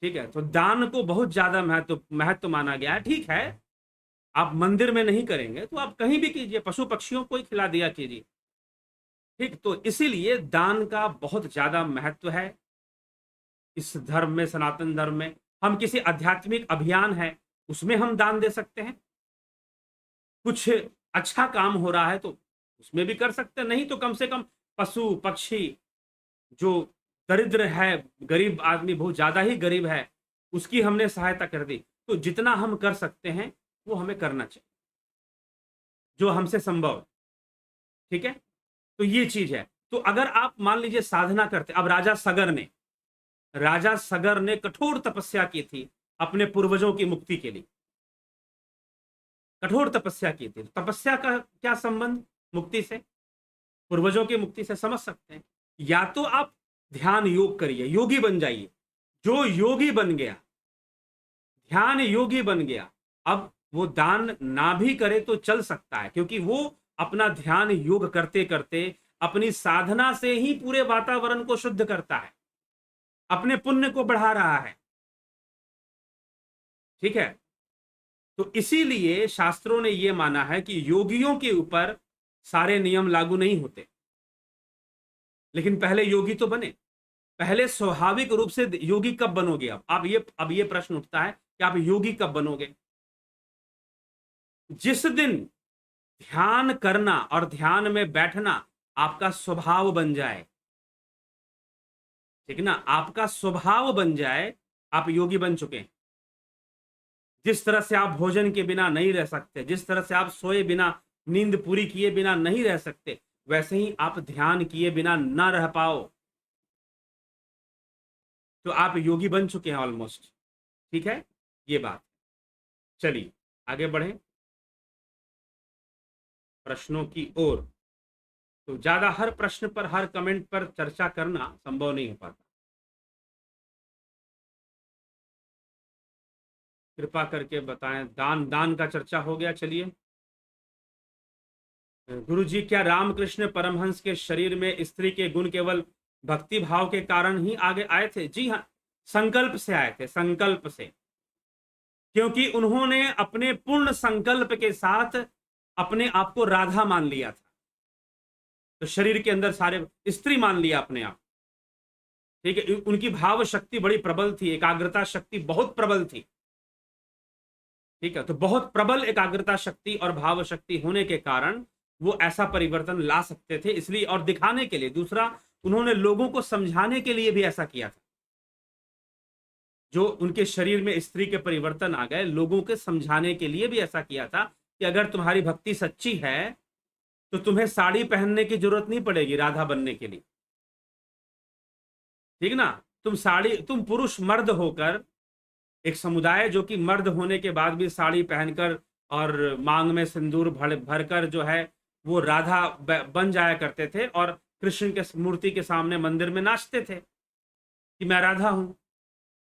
ठीक है। तो दान को बहुत ज्यादा महत्व माना गया है, ठीक है। आप मंदिर में नहीं करेंगे तो आप कहीं भी कीजिए, पशु पक्षियों को ही खिला दिया कीजिए, ठीक। तो इसीलिए दान का बहुत ज्यादा महत्व है इस धर्म में, सनातन धर्म में। हम किसी आध्यात्मिक अभियान है उसमें हम दान दे सकते हैं, कुछ अच्छा काम हो रहा है तो उसमें भी कर सकते हैं, नहीं तो कम से कम पशु पक्षी, जो दरिद्र है, गरीब आदमी, बहुत ज्यादा ही गरीब है, उसकी हमने सहायता कर दी। तो जितना हम कर सकते हैं वो हमें करना चाहिए, जो हमसे संभव, ठीक है। तो ये चीज है। तो अगर आप मान लीजिए साधना करते, अब राजा सगर ने कठोर तपस्या की थी अपने पूर्वजों की मुक्ति के लिए, कठोर तपस्या की थी। तपस्या का क्या संबंध मुक्ति से? पूर्वजों की मुक्ति से समझ सकते हैं। या तो आप ध्यान योग करिए, योगी बन जाइए। जो योगी बन गया, ध्यान योगी बन गया, अब वो दान ना भी करे तो चल सकता है, क्योंकि वो अपना ध्यान योग करते करते अपनी साधना से ही पूरे वातावरण को शुद्ध करता है, अपने पुण्य को बढ़ा रहा है। ठीक है, तो इसीलिए शास्त्रों ने यह माना है कि योगियों के ऊपर सारे नियम लागू नहीं होते, लेकिन पहले योगी तो बने। पहले स्वाभाविक रूप से योगी कब बनोगे? अब ये प्रश्न उठता है कि आप योगी कब बनोगे? जिस दिन ध्यान करना और ध्यान में बैठना आपका स्वभाव बन जाए, ठीक ना, आपका स्वभाव बन जाए, आप योगी बन चुके हैं। जिस तरह से आप भोजन के बिना नहीं रह सकते, जिस तरह से आप सोए बिना, नींद पूरी किए बिना नहीं रह सकते, वैसे ही आप ध्यान किए बिना ना रह पाओ, तो आप योगी बन चुके हैं ऑलमोस्ट। ठीक है, ये बात। चलिए आगे बढ़े प्रश्नों की ओर। तो ज्यादा हर प्रश्न पर, हर कमेंट पर चर्चा करना संभव नहीं हो पाता। कृपा करके बताएं। दान का चर्चा हो गया। चलिए, गुरु जी, क्या रामकृष्ण परमहंस के शरीर में स्त्री के गुण केवल भक्ति भाव के कारण ही आगे आए थे? जी हाँ, संकल्प से आए थे, संकल्प से, क्योंकि उन्होंने अपने पूर्ण संकल्प के साथ अपने आप को राधा मान लिया था, तो शरीर के अंदर सारे स्त्री मान लिया अपने आप। ठीक है, उनकी भाव शक्ति बड़ी प्रबल थी, एकाग्रता शक्ति बहुत प्रबल थी। ठीक है, तो बहुत प्रबल एकाग्रता शक्ति और भाव शक्ति होने के कारण वो ऐसा परिवर्तन ला सकते थे, इसलिए, और दिखाने के लिए। दूसरा, उन्होंने लोगों को समझाने के लिए भी ऐसा किया था। जो उनके शरीर में स्त्री के परिवर्तन आ गए, लोगों के समझाने के लिए भी ऐसा किया था कि अगर तुम्हारी भक्ति सच्ची है तो तुम्हें साड़ी पहनने की जरूरत नहीं पड़ेगी राधा बनने के लिए। ठीक ना, तुम पुरुष मर्द होकर, एक समुदाय जो कि मर्द होने के बाद भी साड़ी पहनकर और मांग में सिंदूर भरकर जो है वो राधा बन जाया करते थे, और कृष्ण के मूर्ति के सामने मंदिर में नाचते थे कि मैं राधा हूं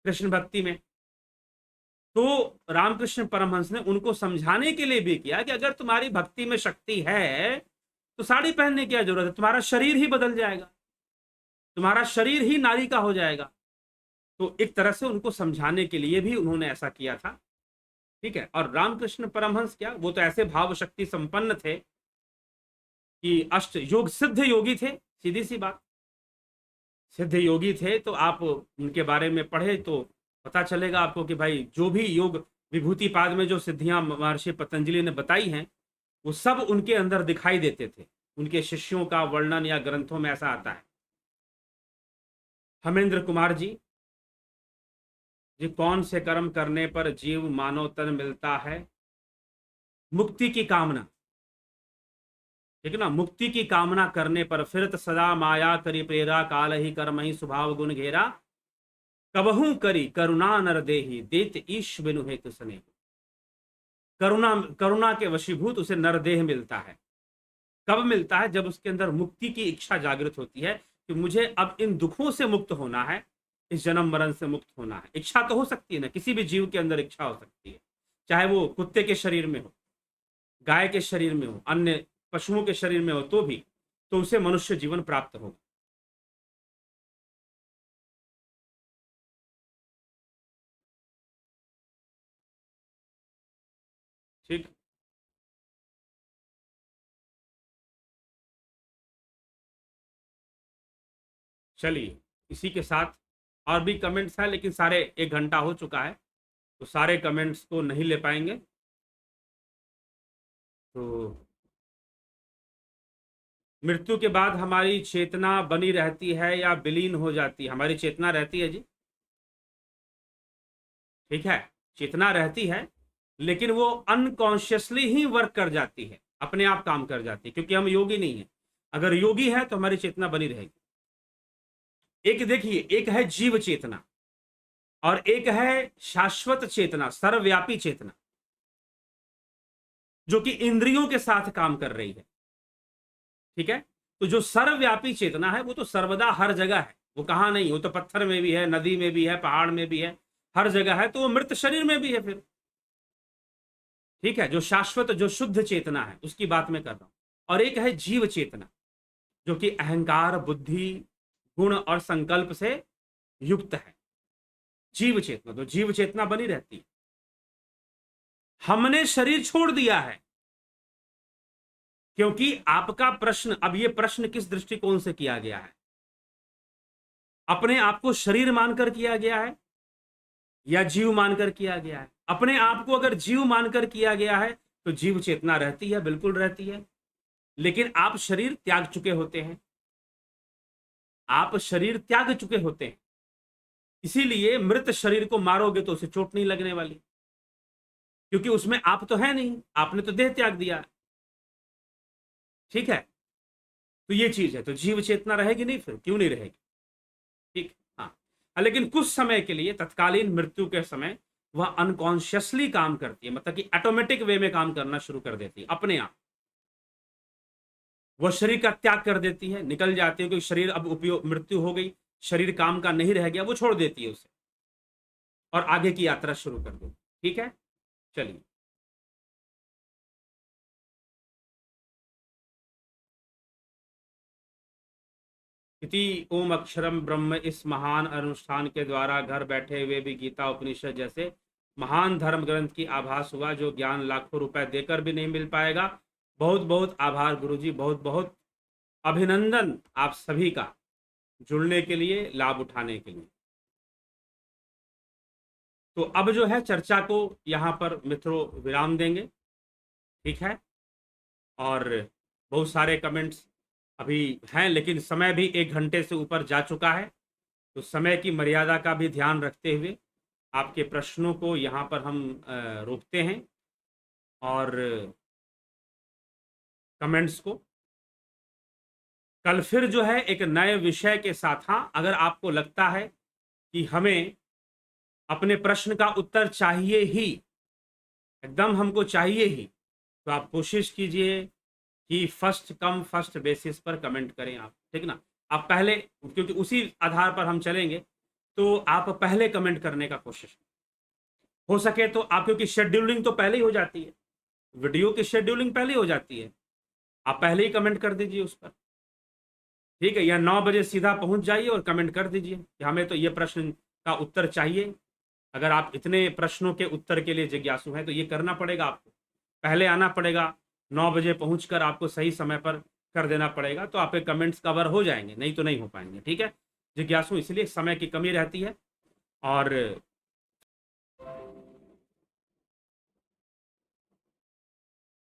कृष्ण भक्ति में। तो रामकृष्ण परमहंस ने उनको समझाने के लिए भी किया कि अगर तुम्हारी भक्ति में शक्ति है तो साड़ी पहनने की क्या जरूरत है, तुम्हारा शरीर ही बदल जाएगा, तुम्हारा शरीर ही नारी का हो जाएगा। तो एक तरह से उनको समझाने के लिए भी उन्होंने ऐसा किया था। ठीक है, और रामकृष्ण परमहंस क्या, वो तो ऐसे भाव शक्ति संपन्न थे कि अष्ट योग सिद्ध योगी थे, सीधी सी बात, सिद्ध योगी थे। तो आप उनके बारे में पढ़े तो पता चलेगा आपको कि भाई जो भी योग विभूति पाद में जो सिद्धियां महर्षि पतंजलि ने बताई हैं वो सब उनके अंदर दिखाई देते थे। उनके शिष्यों का वर्णन या ग्रंथों में ऐसा आता है। हमेंद्र कुमार जी, कौन से कर्म करने पर जीव मानव तन मिलता है? मुक्ति की कामना, ठीक है ना, मुक्ति की कामना करने पर फिरत सदा माया करी प्रेरा, काल ही कर्म ही स्वभाव गुण घेरा, कबहू करी करुणा नर देही, देत ईश बिनु हेतु स्नेह। करुणा के वशीभूत उसे नरदेह मिलता है। कब मिलता है? जब उसके अंदर मुक्ति की इच्छा जागृत होती है कि मुझे अब इन दुखों से मुक्त होना है, इस जन्म मरण से मुक्त होना है। इच्छा तो हो सकती है ना, किसी भी जीव के अंदर इच्छा हो सकती है, चाहे वो कुत्ते के शरीर में हो, गाय के शरीर में हो, अन्य पशुओं के शरीर में हो, तो भी तो उसे मनुष्य जीवन प्राप्त होगा। ठीक, चलिए इसी के साथ, और भी कमेंट्स हैं लेकिन सारे, 1 घंटा हो चुका है तो सारे कमेंट्स को नहीं ले पाएंगे। तो मृत्यु के बाद हमारी चेतना बनी रहती है या विलीन हो जाती है? हमारी चेतना रहती है जी। ठीक है, चेतना रहती है, लेकिन वो अनकॉन्शियसली ही वर्क कर जाती है, अपने आप काम कर जाती है, क्योंकि हम योगी नहीं है। अगर योगी है तो हमारी चेतना बनी रहेगी। एक देखिए, एक है जीव चेतना और एक है शाश्वत चेतना, सर्वव्यापी चेतना, जो कि इंद्रियों के साथ काम कर रही है। ठीक है, तो जो सर्वव्यापी चेतना है वो तो सर्वदा हर जगह है, वो कहाँ नहीं, वो तो पत्थर में भी है, नदी में भी है, पहाड़ में भी है, हर जगह है, तो वो मृत शरीर में भी है फिर। ठीक है, जो शाश्वत जो शुद्ध चेतना है उसकी बात मैं कर रहा हूं। और एक है जीव चेतना, जो कि अहंकार, बुद्धि, गुण और संकल्प से युक्त है। जीव चेतना, तो जीव चेतना बनी रहती है। हमने शरीर छोड़ दिया है, क्योंकि आपका प्रश्न, अब ये प्रश्न किस दृष्टिकोण से किया गया है? अपने आप को शरीर मानकर किया गया है या जीव मानकर किया गया है? अपने आप को अगर जीव मानकर किया गया है तो जीव चेतना रहती है, बिल्कुल रहती है। लेकिन आप शरीर त्याग चुके होते हैं, आप शरीर त्याग चुके होते हैं, इसीलिए मृत शरीर को मारोगे तो उसे चोट नहीं लगने वाली, क्योंकि उसमें आप तो है नहीं, आपने तो देह त्याग दिया। ठीक है, तो ये चीज है, तो जीव चेतना रहेगी नहीं, फिर क्यों नहीं रहेगी? ठीक, हाँ। लेकिन कुछ समय के लिए, तत्कालीन मृत्यु के समय, वह अनकॉन्शियसली काम करती है, मतलब कि ऑटोमेटिक वे में काम करना शुरू कर देती है अपने आप। वह शरीर का त्याग कर देती है, निकल जाती है, क्योंकि शरीर अब उपयोग, मृत्यु हो गई, शरीर काम का नहीं रह गया, वो छोड़ देती है उसे और आगे की यात्रा शुरू कर देती। ठीक है, चलिए। इति ओम अक्षरम ब्रह्म, इस महान अनुष्ठान के द्वारा घर बैठे हुए भी गीता उपनिषद जैसे महान धर्म ग्रंथ की आभास हुआ, जो ज्ञान लाखों रुपए देकर भी नहीं मिल पाएगा। बहुत बहुत आभार गुरुजी, बहुत बहुत अभिनंदन आप सभी का, जुड़ने के लिए, लाभ उठाने के लिए। तो अब जो है चर्चा को यहाँ पर मित्रों विराम देंगे। ठीक है, और बहुत सारे कमेंट्स अभी हैं, लेकिन समय भी 1 घंटे से ऊपर जा चुका है, तो समय की मर्यादा का भी ध्यान रखते हुए आपके प्रश्नों को यहाँ पर हम रोकते हैं और कमेंट्स को। कल फिर जो है एक नए विषय के साथ, हाँ, अगर आपको लगता है कि हमें अपने प्रश्न का उत्तर चाहिए ही, एकदम हमको चाहिए ही, तो आप कोशिश कीजिए कि फर्स्ट कम फर्स्ट बेसिस पर कमेंट करें आप। ठीक ना, आप पहले, क्योंकि उसी आधार पर हम चलेंगे, तो आप पहले कमेंट करने का कोशिश हो सके तो आप, क्योंकि शेड्यूलिंग तो पहले ही हो जाती है, वीडियो की शेड्यूलिंग पहले ही हो जाती है, आप पहले ही कमेंट कर दीजिए उस पर। ठीक है, या 9 बजे सीधा पहुंच जाइए और कमेंट कर दीजिए कि हमें तो ये प्रश्न का उत्तर चाहिए। अगर आप इतने प्रश्नों के उत्तर के लिए जिज्ञासु हैं तो ये करना पड़ेगा, आपको पहले आना पड़ेगा, 9 बजे पहुंचकर आपको सही समय पर कर देना पड़ेगा, तो आपके कमेंट्स कवर हो जाएंगे, नहीं तो नहीं हो पाएंगे। ठीक है, जिज्ञासु इसलिए समय की कमी रहती है। और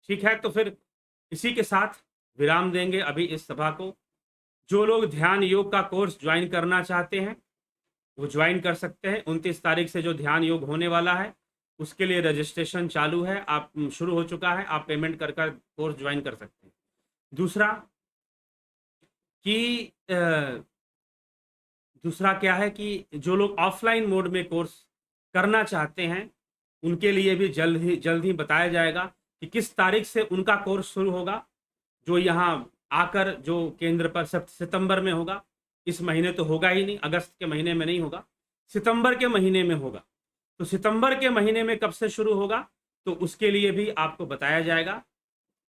ठीक है, तो फिर इसी के साथ विराम देंगे अभी इस सभा को। जो लोग ध्यान योग का कोर्स ज्वाइन करना चाहते हैं वो ज्वाइन कर सकते हैं। 29 तारीख से जो ध्यान योग होने वाला है उसके लिए रजिस्ट्रेशन चालू है, आप शुरू हो चुका है, आप पेमेंट कर कर कोर्स ज्वाइन कर सकते हैं। दूसरा कि दूसरा क्या है कि जो लोग ऑफलाइन मोड में कोर्स करना चाहते हैं उनके लिए भी जल्द ही बताया जाएगा कि किस तारीख से उनका कोर्स शुरू होगा। जो यहाँ आकर जो केंद्र पर सितंबर में होगा, इस महीने तो होगा ही नहीं, अगस्त के महीने में नहीं होगा, सितंबर के महीने में होगा। तो सितंबर के महीने में कब से शुरू होगा तो उसके लिए भी आपको बताया जाएगा,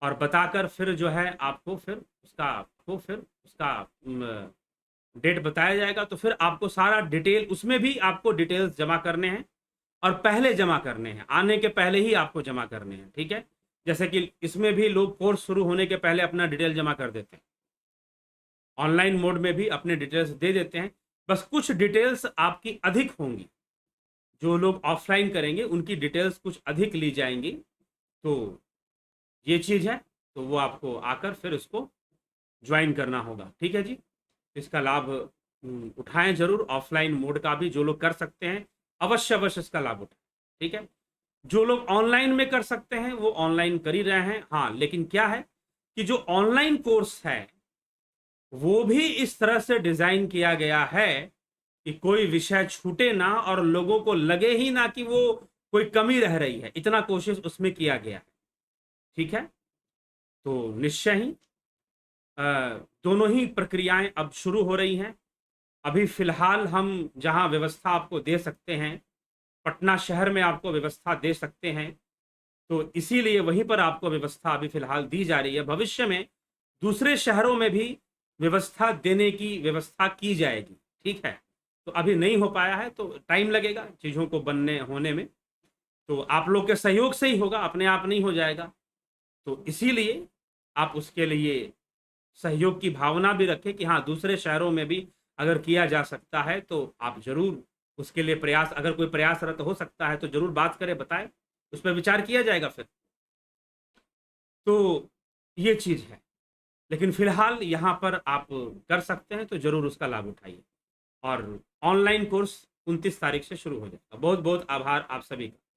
और बताकर फिर जो है आपको फिर उसका डेट बताया जाएगा। तो फिर आपको सारा डिटेल, उसमें भी आपको डिटेल्स जमा करने हैं और पहले जमा करने हैं, आने के पहले ही आपको जमा करने हैं। ठीक है, जैसे कि इसमें भी लोग कोर्स शुरू होने के पहले अपना डिटेल जमा कर देते हैं, ऑनलाइन मोड में भी अपने डिटेल्स दे देते हैं, बस कुछ डिटेल्स आपकी अधिक होंगी। जो लोग ऑफलाइन करेंगे उनकी डिटेल्स कुछ अधिक ली जाएंगी, तो ये चीज है, तो वो आपको आकर फिर उसको ज्वाइन करना होगा। ठीक है जी, इसका लाभ उठाएं जरूर, ऑफलाइन मोड का भी जो लोग कर सकते हैं अवश्य अवश्य इसका लाभ उठाएं। ठीक है, जो लोग ऑनलाइन में कर सकते हैं वो ऑनलाइन कर ही रहे हैं। हाँ, लेकिन क्या है कि जो ऑनलाइन कोर्स है वो भी इस तरह से डिजाइन किया गया है कि कोई विषय छूटे ना और लोगों को लगे ही ना कि वो कोई कमी रह रही है, इतना कोशिश उसमें किया गया है। ठीक है, तो निश्चय ही दोनों ही प्रक्रियाएं अब शुरू हो रही हैं। अभी फ़िलहाल हम जहाँ व्यवस्था आपको दे सकते हैं, पटना शहर में आपको व्यवस्था दे सकते हैं, तो इसीलिए वहीं पर आपको व्यवस्था अभी फ़िलहाल दी जा रही है। भविष्य में दूसरे शहरों में भी व्यवस्था देने की व्यवस्था की जाएगी, ठीक है? तो अभी नहीं हो पाया है, तो टाइम लगेगा चीज़ों को बनने होने में। तो आप लोग के सहयोग से ही होगा, अपने आप नहीं हो जाएगा। तो इसीलिए आप उसके लिए सहयोग की भावना भी रखें कि हाँ, दूसरे शहरों में भी अगर किया जा सकता है, तो आप ज़रूर उसके लिए प्रयास, अगर कोई प्रयासरत हो सकता है, तो ज़रूर बात करें, बताएँ, उस पे विचार किया जाएगा फिर। तो ये चीज़ है। लेकिन फ़िलहाल यहाँ पर आप कर सकते हैं, तो ज़रूर उसका लाभ उठाइए। और ऑनलाइन कोर्स 29 तारीख से शुरू हो जाएगा। बहुत-बहुत आभार आप सभी का।